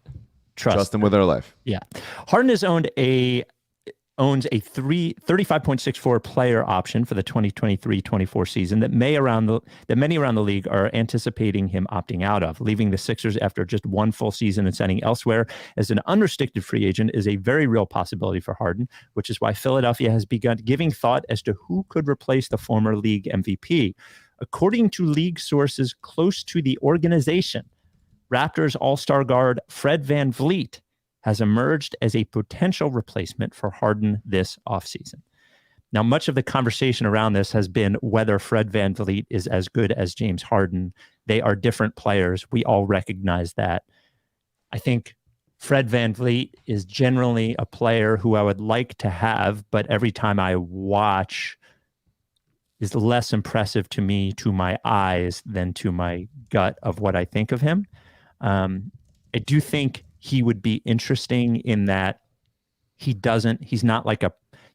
trust them with our life. Yeah. Harden has owns a 35.64 player option for the 2023-24 season that many around the league are anticipating him opting out of. Leaving the Sixers after just one full season and signing elsewhere as an unrestricted free agent is a very real possibility for Harden, which is why Philadelphia has begun giving thought as to who could replace the former league MVP. According to league sources close to the organization, Raptors all-star guard Fred VanVleet has emerged as a potential replacement for Harden this offseason. Now, much of the conversation around this has been whether Fred VanVleet is as good as James Harden. They are different players. We all recognize that. I think Fred VanVleet is generally a player who I would like to have, but every time I watch is less impressive to me, to my eyes, than to my gut of what I think of him. I do think he would be interesting in that he's not like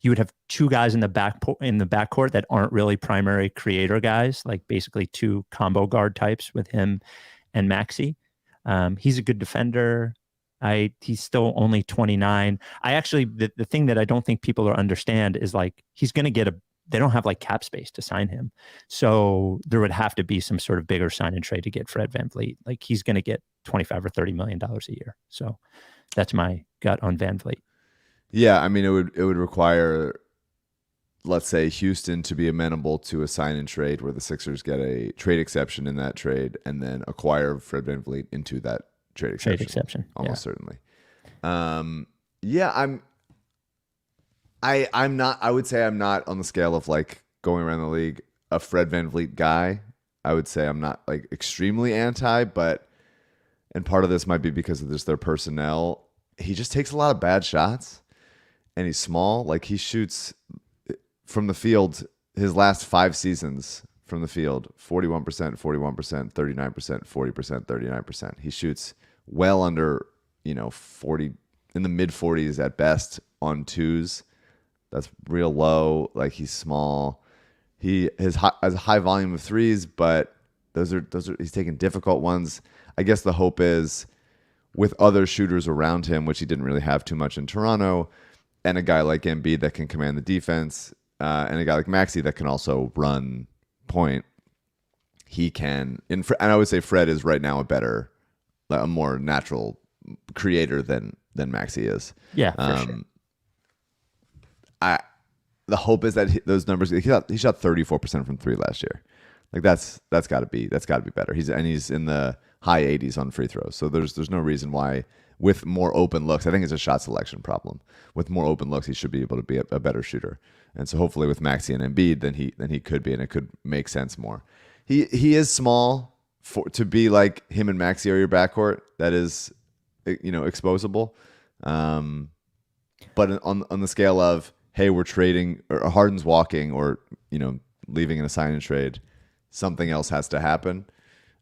you would have two guys in the backcourt that aren't really primary creator guys, like basically two combo guard types with him and Maxey. He's a good defender. He's still only 29. The thing that I don't think people understand is like he's going to they don't have like cap space to sign him. So there would have to be some sort of bigger sign and trade to get Fred VanVleet. Like he's going to get $25 or $30 million a year. So that's my gut on VanVleet. Yeah, I mean, it would require, let's say, Houston to be amenable to a sign and trade where the Sixers get a trade exception in that trade and then acquire Fred VanVleet into that trade exception. Almost certainly. I'm not, I would say I'm not on the scale of like going around the league a Fred VanVleet guy. I would say I'm not like extremely anti, and part of this might be because of their personnel. He just takes a lot of bad shots. And he's small. Like he shoots from the field his last 5 seasons from the field, 41%, 41%, 39%, 40%, 39%. He shoots well under, 40, in the mid 40s at best on twos. That's real low. Like he's small. He has a high volume of threes, but those are he's taking difficult ones. I guess the hope is with other shooters around him, which he didn't really have too much in Toronto, and a guy like Embiid that can command the defense, and a guy like Maxey that can also run point, he can. And I would say Fred is right now a more natural creator than Maxey is. Yeah, for sure. The hope is that those numbers. He shot 34% from 3 last year. Like that's got to be better. He's in the high 80s on free throws. So there's no reason why. With more open looks, I think it's a shot selection problem. With more open looks, he should be able to be a better shooter. And so hopefully with Maxey and Embiid, then he could be, and it could make sense more. He is small to be like him and Maxey are your backcourt. That is, exposable. But on the scale of, hey, we're trading, or Harden's walking, or leaving in a sign and trade, something else has to happen.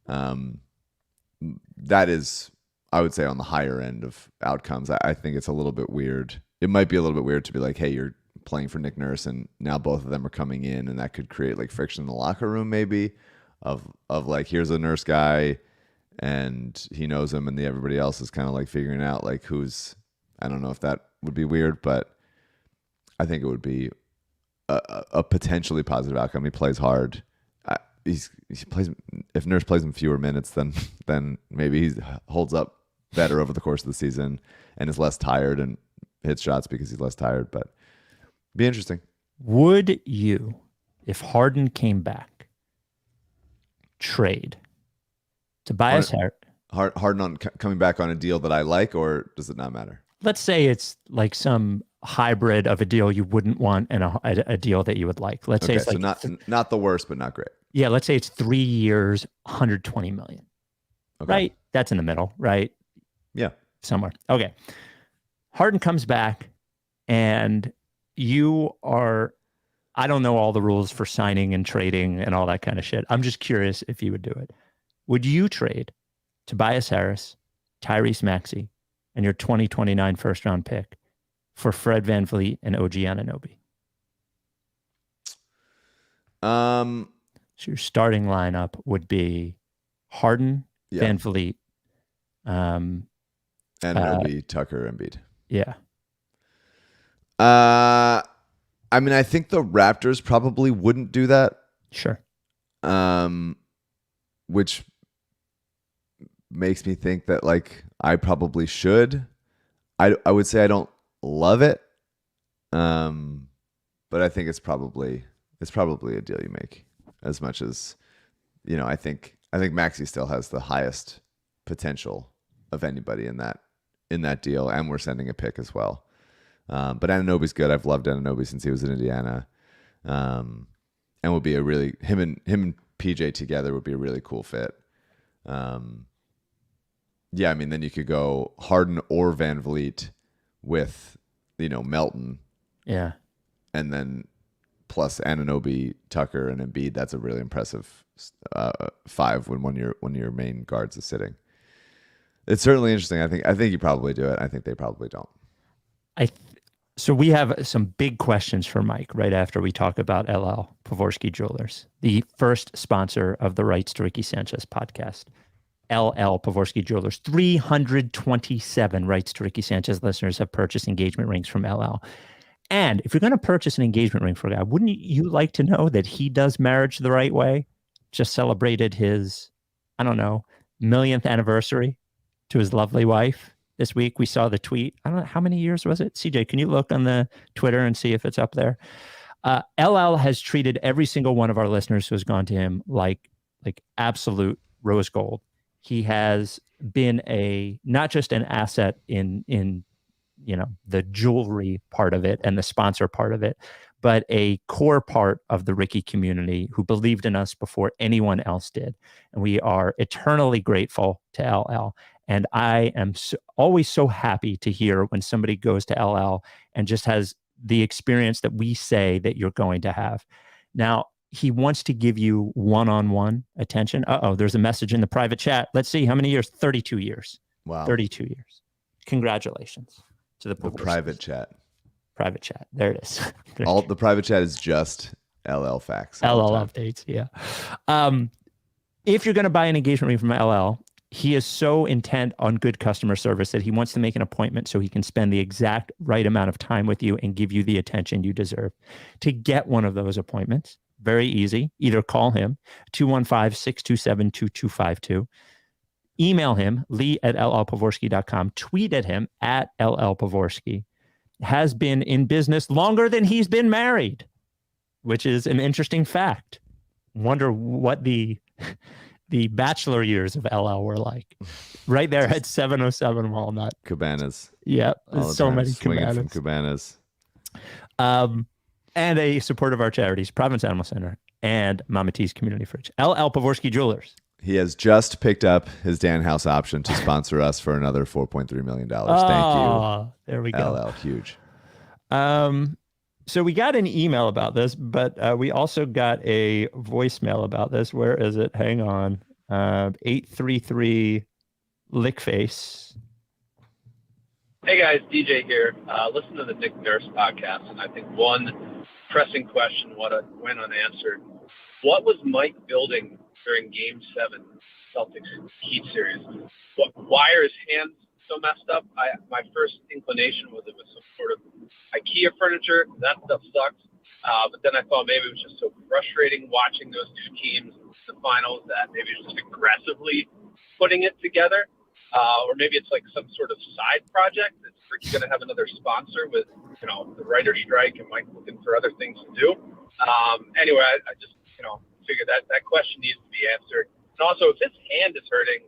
That is, I would say, on the higher end of outcomes. I think it's a little bit weird. It might be a little bit weird to be like, hey, you're playing for Nick Nurse, and now both of them are coming in, and that could create like friction in the locker room, maybe, of like, here's a Nurse guy, and he knows him, and everybody else is kind of like figuring out like who's. I don't know if that would be weird, but I think it would be a potentially positive outcome. He plays hard. He plays. If Nurse plays him fewer minutes, then maybe he holds up better over the course of the season and is less tired and hits shots because he's less tired. But be interesting. Would you, if Harden came back, trade Tobias Harden coming back on a deal that I like, or does it not matter? Let's say it's like some hybrid of a deal you wouldn't want and a deal that you would like. Let's say it's like not the worst, but not great. Yeah, let's say it's 3 years, $120 million. Okay. Right? That's in the middle, right? Yeah. Somewhere. Okay. Harden comes back, and I don't know all the rules for signing and trading and all that kind of shit. I'm just curious if you would do it. Would you trade Tobias Harris, Tyrese Maxey, and your 2029 first-round pick for Fred VanVleet and OG Anunoby? So your starting lineup would be Harden, VanVleet, Anunoby, Tucker, Embiid. Yeah. I mean, I think the Raptors probably wouldn't do that. Sure. Which makes me think that like I probably should. I would say I don't love it, but I think it's probably a deal you make. As much as I think Maxey still has the highest potential of anybody in that deal, and we're sending a pick as well. But Anunoby's good. I've loved Anunoby since he was in Indiana, and would be a really him and PJ together would be a really cool fit. Yeah, I mean, then you could go Harden or VanVleet with Melton. Yeah, and then plus Anunoby, Tucker, and Embiid. That's a really impressive five when one of your main guards is sitting. It's certainly interesting. I think you probably do it. I think they probably don't. So we have some big questions for Mike right after we talk about LL Pavorsky Jewelers, the first sponsor of the Rights to Ricky Sanchez podcast. LL Pavorsky Jewelers, 327 Rights to Ricky Sanchez listeners have purchased engagement rings from LL. And if you're going to purchase an engagement ring for a guy, wouldn't you like to know that he does marriage the right way? Just celebrated his, millionth anniversary to his lovely wife this week. We saw the tweet. I don't know, how many years was it? CJ, can you look on the Twitter and see if it's up there? LL has treated every single one of our listeners who has gone to him like absolute rose gold. He has been not just an asset in the jewelry part of it and the sponsor part of it, but a core part of the Ricky community who believed in us before anyone else did. And we are eternally grateful to LL. And I am always so happy to hear when somebody goes to LL and just has the experience that we say that you're going to have. Now, he wants to give you one-on-one attention. There's a message in the private chat. Let's see, how many years? 32 years. Wow. 32 years. Congratulations to the private chat. Private chat. There it is. All the private chat is just LL facts. LL updates, yeah. If you're going to buy an engagement ring from LL, he is so intent on good customer service that he wants to make an appointment so he can spend the exact right amount of time with you and give you the attention you deserve. To get one of those appointments, very easy. Either call him, 215-627-2252. Email him, lee@llpavorsky.com. Tweet at him, @llpavorsky. Has been in business longer than he's been married, which is an interesting fact. Wonder what the bachelor years of LL were like. Right there at 707 Walnut. Cabanas. Yep. So many Cabanas. From Cabanas. And a support of our charities, Providence Animal Center and Mama T's Community Fridge. LL Pavorsky Jewelers. He has just picked up his Dan House option to sponsor us for another $4.3 million. Thank you. There we go. LL, huge. So we got an email about this, but we also got a voicemail about this. Where is it? Hang on. 833 Lickface. Hey guys, DJ here. Listen to the Nick Nurse podcast, and I think one pressing question went unanswered. What was Mike building during Game 7 Celtics Heat series? Why are his hands so messed up? My first inclination was it was some sort of IKEA furniture. That stuff sucks. But then I thought maybe it was just so frustrating watching those two teams in the finals that maybe it's just aggressively putting it together. Or maybe it's like some sort of side project that's Ricky going to have another sponsor with, the writer strike and Mike looking for other things to do. Anyway, I just, figured that question needs to be answered. And also, if his hand is hurting,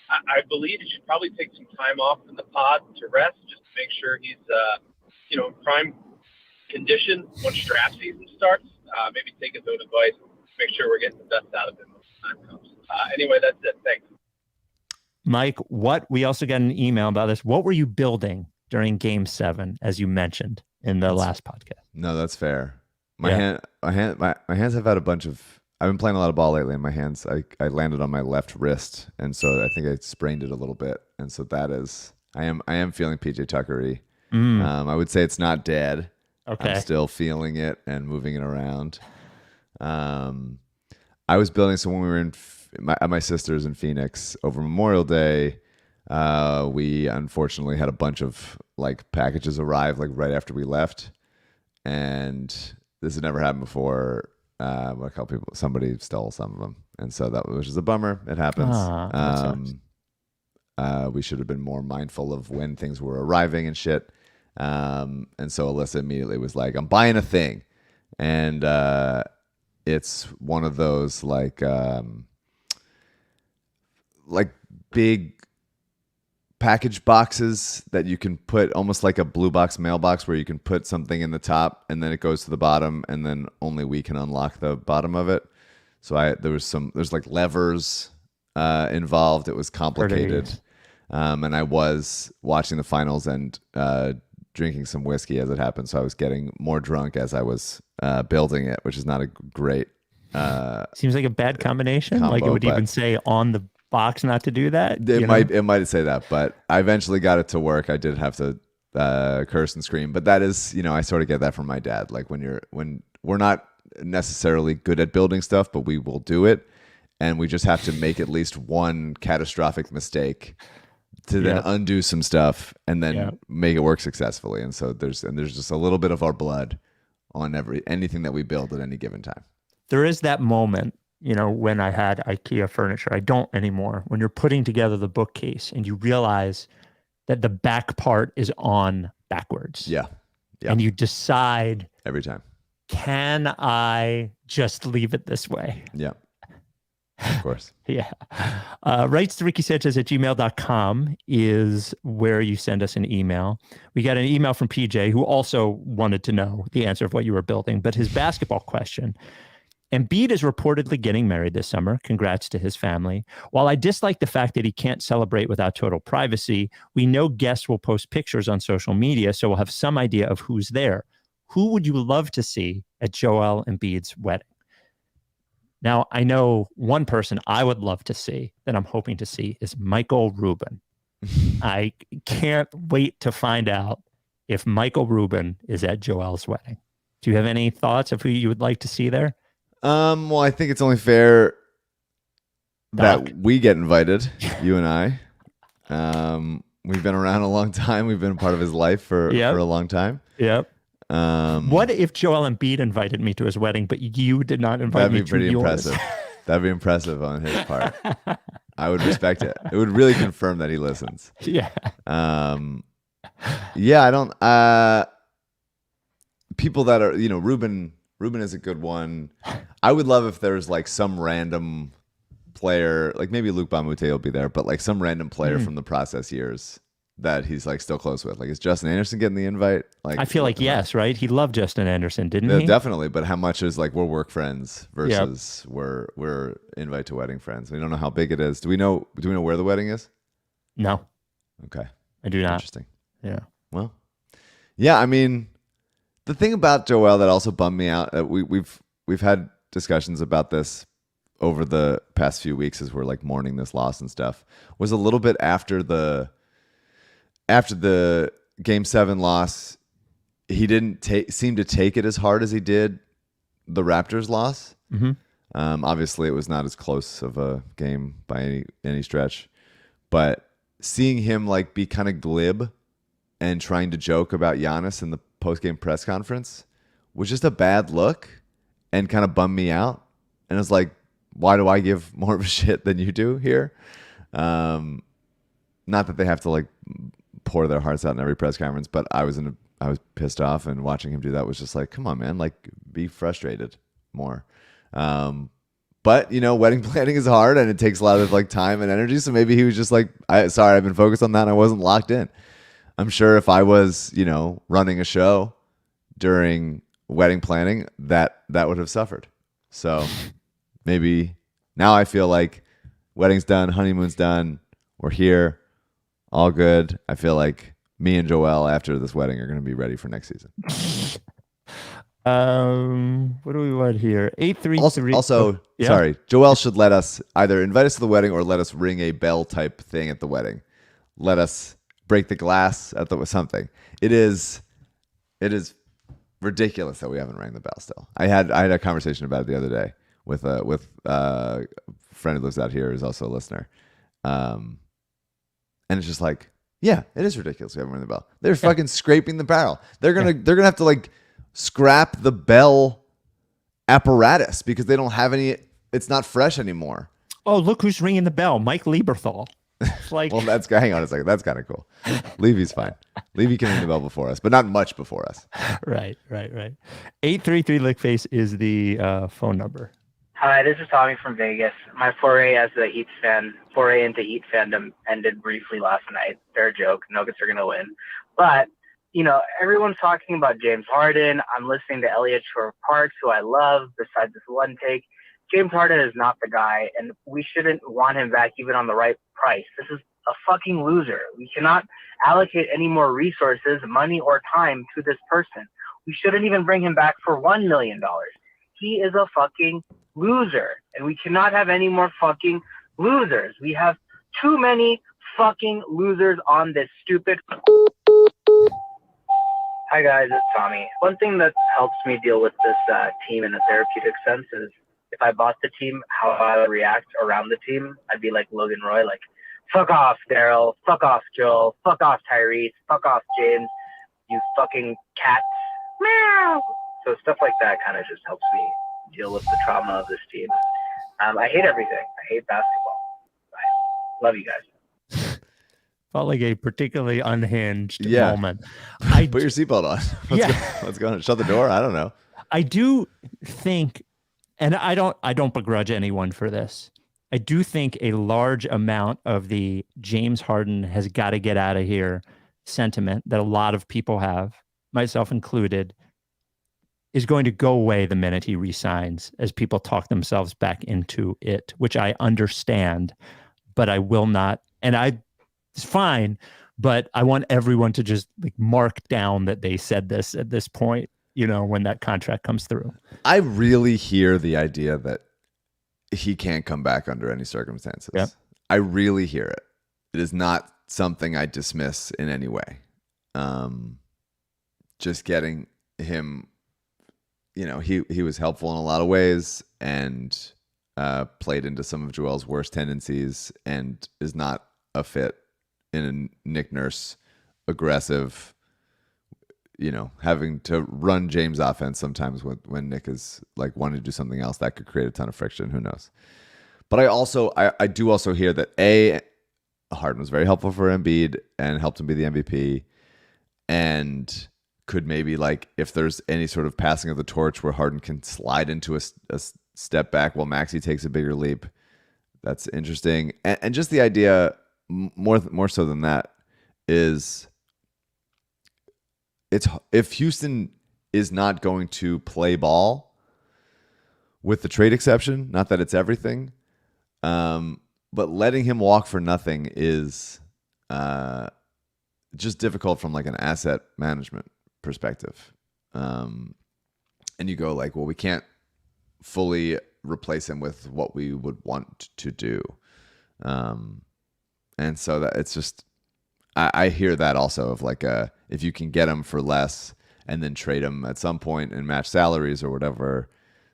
I believe he should probably take some time off in the pod to rest, just to make sure he's, in prime condition once draft season starts. Maybe take his own advice, make sure we're getting the best out of him when the time comes. Anyway, that's it. Thanks. Mike, we also got an email about this. What were you building during Game 7, as you mentioned in the last podcast? No, that's fair. My hands have had a bunch of. I've been playing a lot of ball lately, and my hands. I landed on my left wrist, and so I think I sprained it a little bit, and so that is. I am feeling PJ Tucker-y. I would say it's not dead. Okay. I'm still feeling it and moving it around. I was building. So when we were at my sister's in Phoenix over Memorial Day, we unfortunately had a bunch of packages arrive right after we left, and this had never happened before. Somebody stole some of them, and so which is a bummer. It happens. We should have been more mindful of when things were arriving and shit. And so Alyssa immediately was like, "I'm buying a thing," and it's one of those like big package boxes that you can put almost like a blue box mailbox where you can put something in the top and then it goes to the bottom and then only we can unlock the bottom of it. So there's like levers involved. It was complicated. And I was watching the finals and drinking some whiskey as it happened. So I was getting more drunk as I was building it, which is not a great seems like a bad combination. Combo, like it would but- even say on the box not to do that. It might say that, but I eventually got it to work. I did have to curse and scream, but that is, I sort of get that from my dad. Like when we're not necessarily good at building stuff, but we will do it, and we just have to make at least one catastrophic mistake to then undo some stuff and then make it work successfully. And so there's just a little bit of our blood on anything that we build at any given time. There is that moment, when I had IKEA furniture, I don't anymore, when you're putting together the bookcase and you realize that the back part is on backwards. Yeah. And you decide Every time. Can I just leave it this way? Yeah. Of course. Yeah. Rights to Ricky Sanchez at gmail.com is where you send us an email. We got an email from PJ who also wanted to know the answer of what you were building, but his basketball question. Embiid is reportedly getting married this summer. Congrats to his family. While I dislike the fact that he can't celebrate without total privacy, we know guests will post pictures on social media, so we'll have some idea of who's there. Who would you love to see at Joel Embiid's wedding? Now, I know one person I would love to see that I'm hoping to see is Michael Rubin. I can't wait to find out if Michael Rubin is at Joel's wedding. Do you have any thoughts of who you would like to see there? Well, I think it's only fair that we get invited, you and I. We've been around a long time. We've been a part of his life for a long time. Yep. What if Joel Embiid invited me to his wedding, but you did not invite me to yours? That'd be pretty impressive. That'd be impressive on his part. I would respect it. It would really confirm that he listens. Yeah. Yeah, I don't... people that are, Rubin is a good one. I would love if there's like some random player, like maybe Luke Bamute will be there, but like some random player from the process years that he's like still close with. Like, is Justin Anderson getting the invite? Like, I feel like yes, right? He loved Justin Anderson, didn't he? Definitely, but how much is like we're work friends versus we're invite to wedding friends? We don't know how big it is. Do we know where the wedding is? No. Okay. I do not. Interesting. Yeah. Well, yeah, I mean, the thing about Joel that also bummed me out, we've had discussions about this over the past few weeks as we're like mourning this loss and stuff, was a little bit after the Game 7 loss, he didn't seem to take it as hard as he did the Raptors loss. Mm-hmm. Obviously, it was not as close of a game by any stretch, but seeing him like be kind of glib and trying to joke about Giannis in the post-game press conference was just a bad look and kind of bummed me out. And I was like, why do I give more of a shit than you do here? Not that they have to like pour their hearts out in every press conference, but I was pissed off, and watching him do that was just like, come on, man, like be frustrated more. But wedding planning is hard and it takes a lot of like time and energy. So maybe he was just like, sorry, I've been focused on that and I wasn't locked in. I'm sure if I was, running a show during wedding planning, that would have suffered. So maybe now I feel like wedding's done, honeymoon's done, we're here, all good. I feel like me and Joel after this wedding are going to be ready for next season. What do we want here? 833. Also, sorry, Joel should let us either invite us to the wedding or let us ring a bell type thing at the wedding. Let us break the glass at something. It is ridiculous that we haven't rang the bell still. I had a conversation about it the other day with a friend who lives out here who's also a listener. And it's just like, yeah, it is ridiculous we haven't rang the bell. They're fucking scraping the barrel. They're gonna have to like scrap the bell apparatus because they don't have any. It's not fresh anymore. Oh, look who's ringing the bell, Mike Lieberthal. Like, well, hang on a second. That's kind of cool. Levy's fine. Levy can ring the bell before us, but not much before us. Right. 833 Lickface is the phone number. Hi, this is Tommy from Vegas. My foray into Heat fandom ended briefly last night. They're a joke. Nuggets are going to win. But, everyone's talking about James Harden. I'm listening to Elliot Shore Parks, who I love, besides this one take. James Harden is not the guy, and we shouldn't want him back even on the right price. This is a fucking loser. We cannot allocate any more resources, money, or time to this person. We shouldn't even bring him back for $1 million. He is a fucking loser, and we cannot have any more fucking losers. We have too many fucking losers on this stupid. Hi guys, it's Tommy. One thing that helps me deal with this team in a therapeutic sense is if I bought the team, how I would react around the team. I'd be like Logan Roy, like, fuck off, Daryl, fuck off, Joel, fuck off, Tyrese, fuck off, James, you fucking cats. Meow. So stuff like that kind of just helps me deal with the trauma of this team. I hate everything. I hate basketball. I love you guys. Felt like a particularly unhinged Yeah. moment. Put your seatbelt on. Yeah. What's going on? Shut the door. I don't know. I do think, and I don't begrudge anyone for this. I do think a large amount of the James Harden has got to get out of here sentiment that a lot of people have, myself included, is going to go away the minute he resigns as people talk themselves back into it, which I understand, but I will not. And it's fine, but I want everyone to just like mark down that they said this at this point, when that contract comes through. I really hear the idea that he can't come back under any circumstances. Yep. I really hear it. It is not something I dismiss in any way. Just getting him, he was helpful in a lot of ways and played into some of Joel's worst tendencies and is not a fit in a Nick Nurse aggressive, having to run James offense sometimes when Nick is like wanting to do something else that could create a ton of friction. Who knows? But I do also hear that Harden was very helpful for Embiid and helped him be the MVP, and could maybe, like, if there's any sort of passing of the torch where Harden can slide into a step back while Maxey takes a bigger leap, that's interesting. And just the idea, more so than that, is if Houston is not going to play ball, with the trade exception, not that it's everything, but letting him walk for nothing is just difficult from like an asset management perspective. And you go like, well, we can't fully replace him with what we would want to do. And so that it's just, I hear that also of like if you can get him for less and then trade him at some point and match salaries or whatever,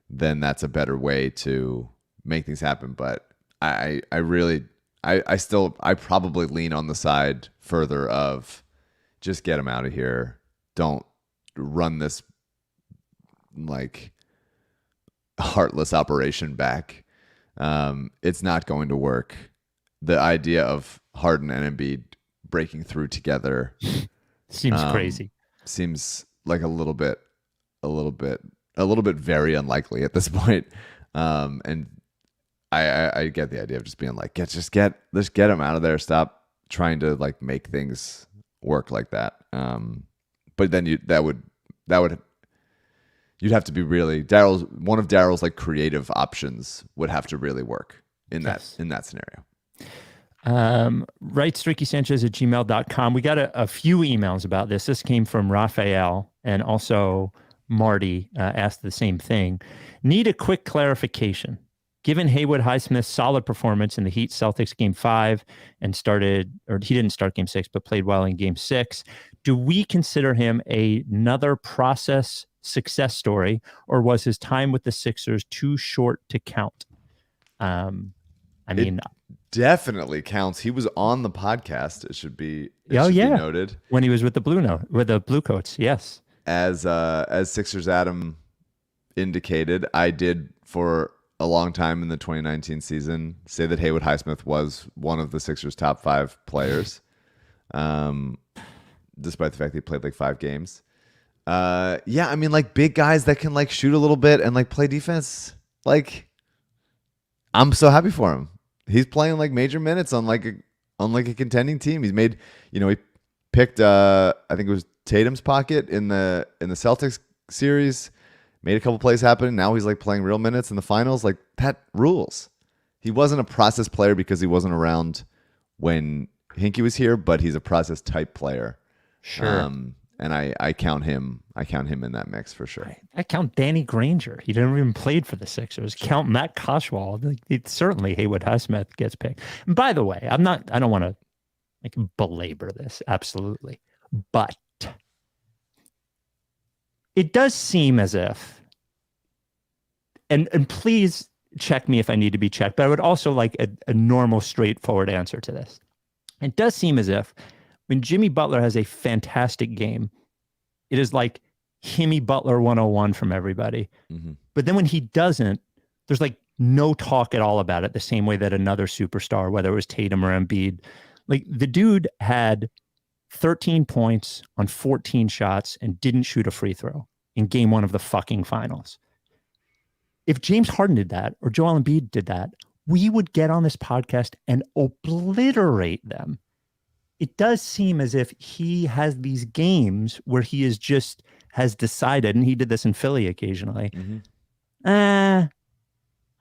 then that's a better way to make things happen. But I probably lean on the side further of just get him out of here. Don't run this like heartless operation back. It's not going to work. The idea of Harden and Embiid breaking through together seems crazy. Seems like a little bit very unlikely at this point. And I get the idea of just being like, let's get him out of there. Stop trying to like make things work like that. But then you'd have to be really one of Daryl's like creative options would have to really work in that scenario. Rights to Ricky Sanchez at gmail.com. We got a few emails about this. This came from Raphael, and also Marty asked the same thing. Need a quick clarification. Given Haywood Highsmith's solid performance in the Heat Celtics Game 5 and he didn't start Game 6, but played well in Game 6, do we consider him another process success story, or was his time with the Sixers too short to count? It definitely counts. He was on the podcast. It should be noted when he was with the Blue Coats. Yes, as Sixers Adam indicated, I did for a long time in the 2019 season say that Haywood Highsmith was one of the Sixers' top 5 players, despite the fact that he played like 5 games. I mean, like big guys that can like shoot a little bit and like play defense. Like I'm so happy for him. He's playing like major minutes on like a contending team. He's made, he picked I think it was Tatum's pocket in the Celtics series, made a couple plays happen. Now he's like playing real minutes in the finals. Like, that rules. He wasn't a process player because he wasn't around when Hinkie was here, but he's a process type player. Sure. And I count him in that mix for sure. I count Danny Granger. He never even played for the Sixers. Count Matt Koshwald. It's certainly Haywood Highsmith gets picked. And by the way, I don't want to belabor this. Absolutely. But it does seem as if, and please check me if I need to be checked, but I would also like a normal, straightforward answer to this. It does seem as if when Jimmy Butler has a fantastic game, it is like Jimmy Butler 101 from everybody. Mm-hmm. But then when he doesn't, there's like no talk at all about it, the same way that another superstar, whether it was Tatum or Embiid, like the dude had 13 points on 14 shots and didn't shoot a free throw in game 1 of the fucking finals. If James Harden did that or Joel Embiid did that, we would get on this podcast and obliterate them. It does seem as if he has these games where he has decided, and he did this in Philly occasionally, I'm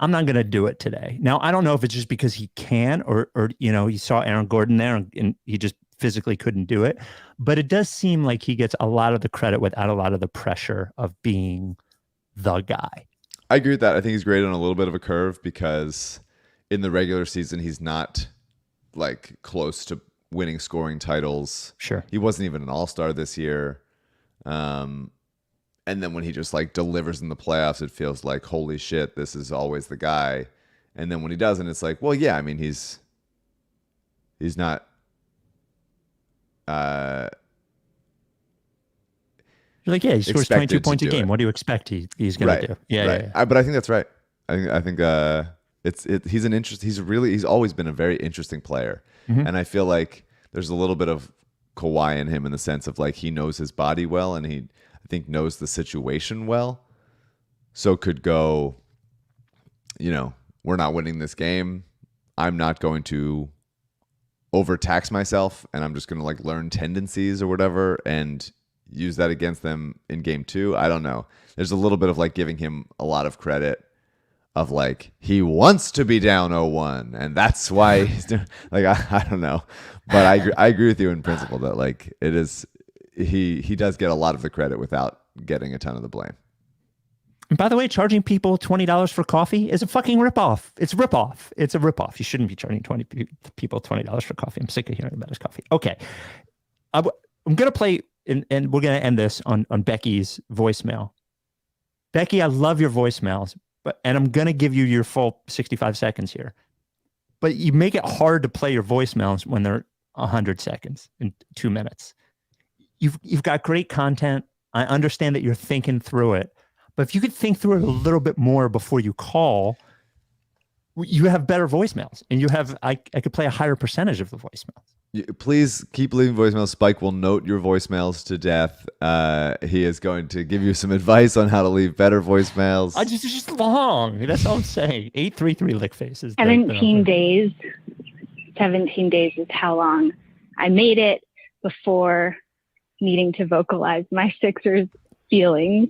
not going to do it today. Now, I don't know if it's just because he can or he saw Aaron Gordon there and he just physically couldn't do it. But it does seem like he gets a lot of the credit without a lot of the pressure of being the guy. I agree with that. I think he's graded on a little bit of a curve because in the regular season, he's not like close to winning scoring titles. Sure. He wasn't even an all-star this year. And then when he just like delivers in the playoffs, it feels like, holy shit, this is always the guy. And then when he doesn't, it's like, well, yeah, I mean, he's not You're like, yeah, he scores 22 points a game. It. What do you expect he's going to do? Yeah, right. yeah. But I think that's right. I think he's always been a very interesting player. Mm-hmm. And I feel like there's a little bit of Kawhi in him in the sense of like he knows his body well and he, I think, knows the situation well. So could go, we're not winning this game. I'm not going to overtax myself and I'm just going to like learn tendencies or whatever and use that against them in game 2. I don't know. There's a little bit of like giving him a lot of credit of like he wants to be down 0-1 and that's why he's doing like I don't know, but I agree with you in principle that like it is he does get a lot of the credit without getting a ton of the blame. And by the way, charging people $20 for coffee is a fucking ripoff. It's a ripoff. It's a ripoff. You shouldn't be charging people $20 for coffee. I'm sick of hearing about his coffee. Okay, I'm gonna play and we're gonna end this on Becky's voicemail. Becky, I love your voicemails. And I'm going to give you your full 65 seconds here. But you make it hard to play your voicemails when they're 100 seconds in 2 minutes. You've got great content. I understand that you're thinking through it. But if you could think through it a little bit more before you call, you have better voicemails. And I could play a higher percentage of the voicemails. Please keep leaving voicemails. Spike will note your voicemails to death. He is going to give you some advice on how to leave better voicemails. It's just long. That's all I'm saying. 833 lick faces. 17 days. 17 days is how long I made it before needing to vocalize my Sixers feelings.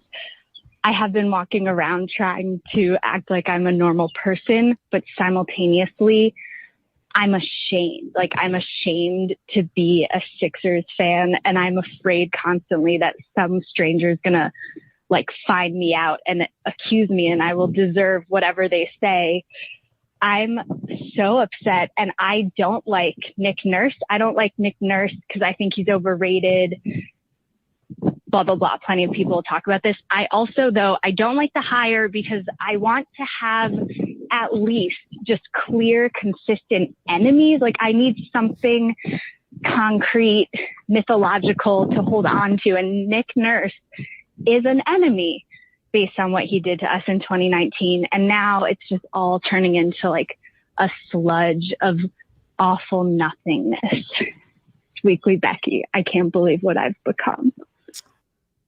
I have been walking around trying to act like I'm a normal person, but simultaneously, I'm ashamed. Like, I'm ashamed to be a Sixers fan, and I'm afraid constantly that some stranger is going to, like, find me out and accuse me, and I will deserve whatever they say. I'm so upset, and I don't like Nick Nurse. I don't like Nick Nurse because I think he's overrated, blah, blah, blah. Plenty of people talk about this. I also, though, I don't like the hire because I want to have at least just clear, consistent enemies. Like, I need something concrete, mythological to hold on to. And Nick Nurse is an enemy based on what he did to us in 2019. And now it's just all turning into like a sludge of awful nothingness. Weekly Becky, I can't believe what I've become.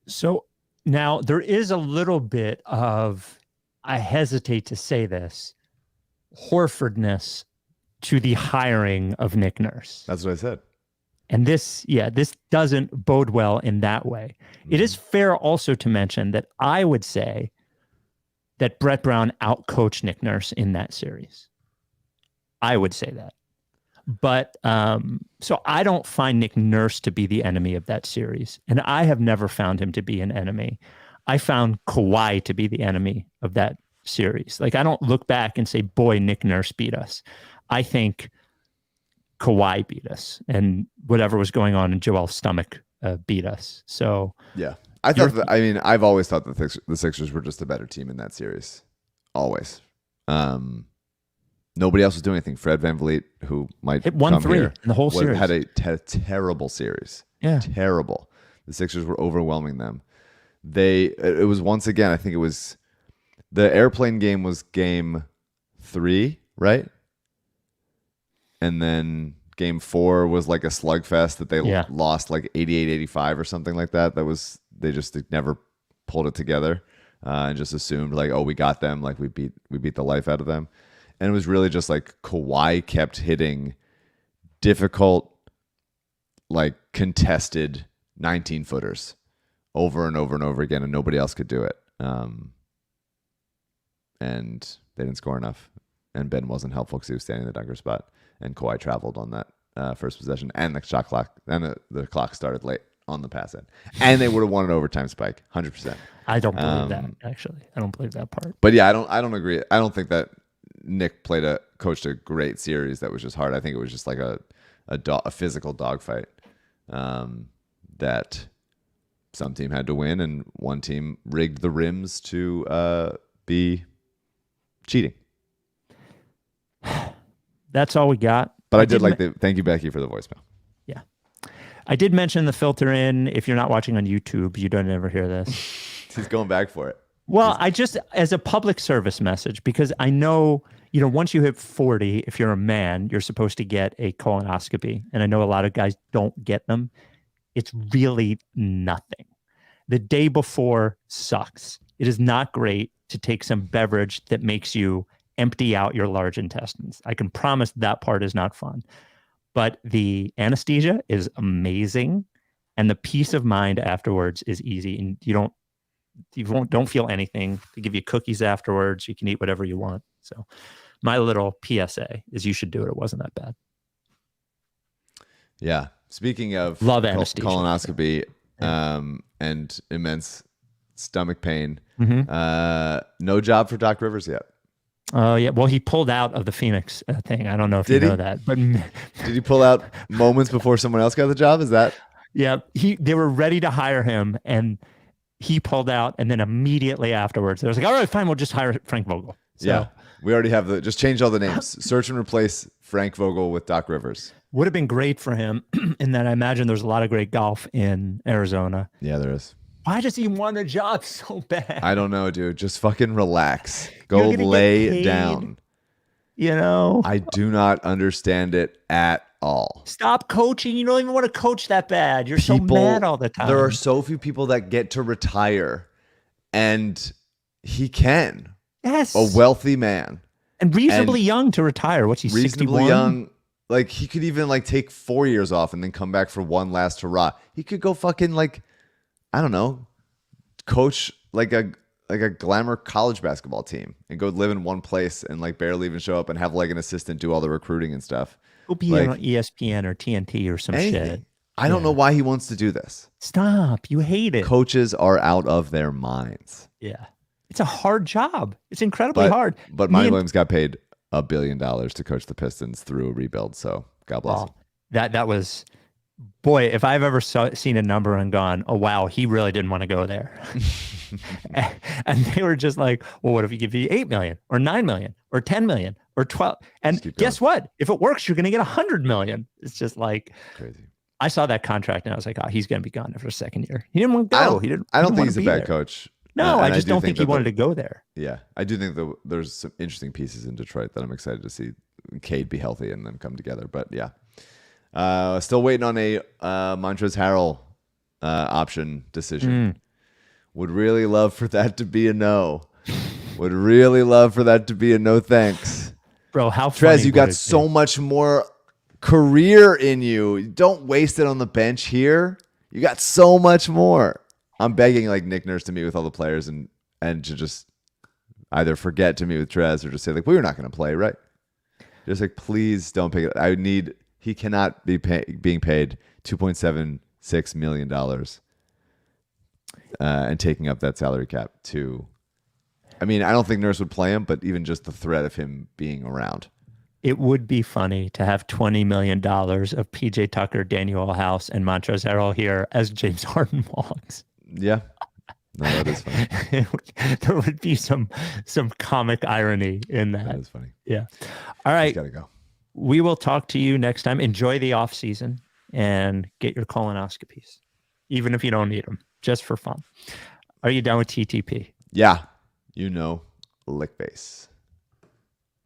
So now there is a little bit of, I hesitate to say this, Horfordness to the hiring of Nick Nurse. That's what I said. And this doesn't bode well in that way. It is fair also to mention that I would say that Brett Brown outcoached Nick Nurse in that series. I would say that. But so I don't find Nick Nurse to be the enemy of that series. And I have never found him to be an enemy. I found Kawhi to be the enemy of that series. Like, I don't look back and say, boy, Nick Nurse beat us. I think Kawhi beat us, and whatever was going on in Joel's stomach beat us. So yeah, I've always thought that the Sixers were just a better team in that series. Always. Nobody else was doing anything. Fred VanVleet, who might hit 1-3 in the whole series, had a terrible series. Yeah, terrible. The Sixers were overwhelming them. It was once again. I think it was the airplane game was game 3, right? And then game 4 was like a slugfest that they lost like 88-85 or something like that. They just never pulled it together and just assumed like, oh, we got them. Like we beat the life out of them. And it was really just like Kawhi kept hitting difficult, like contested 19-footers over and over and over again, and nobody else could do it. And they didn't score enough. And Ben wasn't helpful because he was standing in the dunker spot. And Kawhi traveled on that first possession, and the shot clock, and the clock started late on the pass end, and they would have won an overtime spike, 100%. I don't believe that. Actually, I don't believe that part. But yeah, I don't agree. I don't think that Nick coached a great series that was just hard. I think it was just like a physical dogfight that some team had to win, and one team rigged the rims to be cheating. That's all we got. But I did like thank you, Becky, for the voicemail. Yeah. I did mention the filter in. If you're not watching on YouTube, you don't ever hear this. He's going back for it. Well, I just, as a public service message, because I know, once you hit 40, if you're a man, you're supposed to get a colonoscopy. And I know a lot of guys don't get them. It's really nothing. The day before sucks. It is not great to take some beverage that makes you empty out your large intestines. I can promise that part is not fun. But the anesthesia is amazing, and the peace of mind afterwards is easy. And you don't feel anything. They give you cookies afterwards. You can eat whatever you want. So my little PSA is you should do it. It wasn't that bad. Yeah. Speaking of love anesthesia, colonoscopy, and immense stomach pain, no job for Doc Rivers yet. Oh, yeah. Well, he pulled out of the Phoenix thing. I don't know if you know that. But did he pull out moments before someone else got the job? Is that? Yeah. They were ready to hire him, and he pulled out. And then immediately afterwards, they was like, all right, fine, we'll just hire Frank Vogel. So, yeah. We already have just change all the names. Search and replace Frank Vogel with Doc Rivers. Would have been great for him in that I imagine there's a lot of great golf in Arizona. Yeah, there is. Why does he want a job so bad? I don't know, dude. Just fucking relax. Go lay down. I do not understand it at all. Stop coaching. You don't even want to coach that bad. You're so mad all the time. There are so few people that get to retire, and he can. Yes. A wealthy man. And reasonably young to retire. What's he, 61? Reasonably young. Like, he could even take 4 years off and then come back for one last hurrah. He could go fucking I don't know, coach like a glamour college basketball team and go live in one place and barely even show up and have an assistant do all the recruiting and stuff. He'll be on ESPN or TNT or some shit. I don't know why he wants to do this. Stop. You hate it. Coaches are out of their minds. Yeah. It's a hard job. It's incredibly hard. But Monty Williams got paid $1 billion to coach the Pistons through a rebuild. So God bless him. That was, boy, if I've ever seen a number and gone, oh, wow, he really didn't want to go there. and they were just like, well, what if we give you 8 million or 9 million or 10 million or 12? And guess what? If it works, you're going to get 100 million. It's just crazy. I saw that contract and I was like, oh, he's going to be gone after a second year. He didn't want to go. I don't think he's a bad coach. No, I just don't think he wanted to go there. Yeah, I do think there's some interesting pieces in Detroit that I'm excited to see Cade be healthy and them come together. But yeah, still waiting on a Montrezl Harrell option decision. Would really love for that to be a no. Would really love for that to be a no thanks. Bro, how funny Trez, you would got it so be? much more career in you. Don't waste it on the bench here. You got so much more. I'm begging like Nick Nurse to meet with all the players and to just either forget to meet with Trez or just say like, we're not going to play, right? Just like, please don't pick it. He cannot be being paid $2.76 million and taking up that salary cap to, I mean, I don't think Nurse would play him, but even just the threat of him being around. It would be funny to have $20 million of PJ Tucker, Danuel House, and Montrezl Harrell here as James Harden walks. Yeah. No, that is funny. There would be some comic irony in that. That is funny. Yeah. All right. Got to go. We will talk to you next time. Enjoy the off season and get your colonoscopies, even if you don't need them, just for fun. Are you done with TTP? Yeah. Lick base.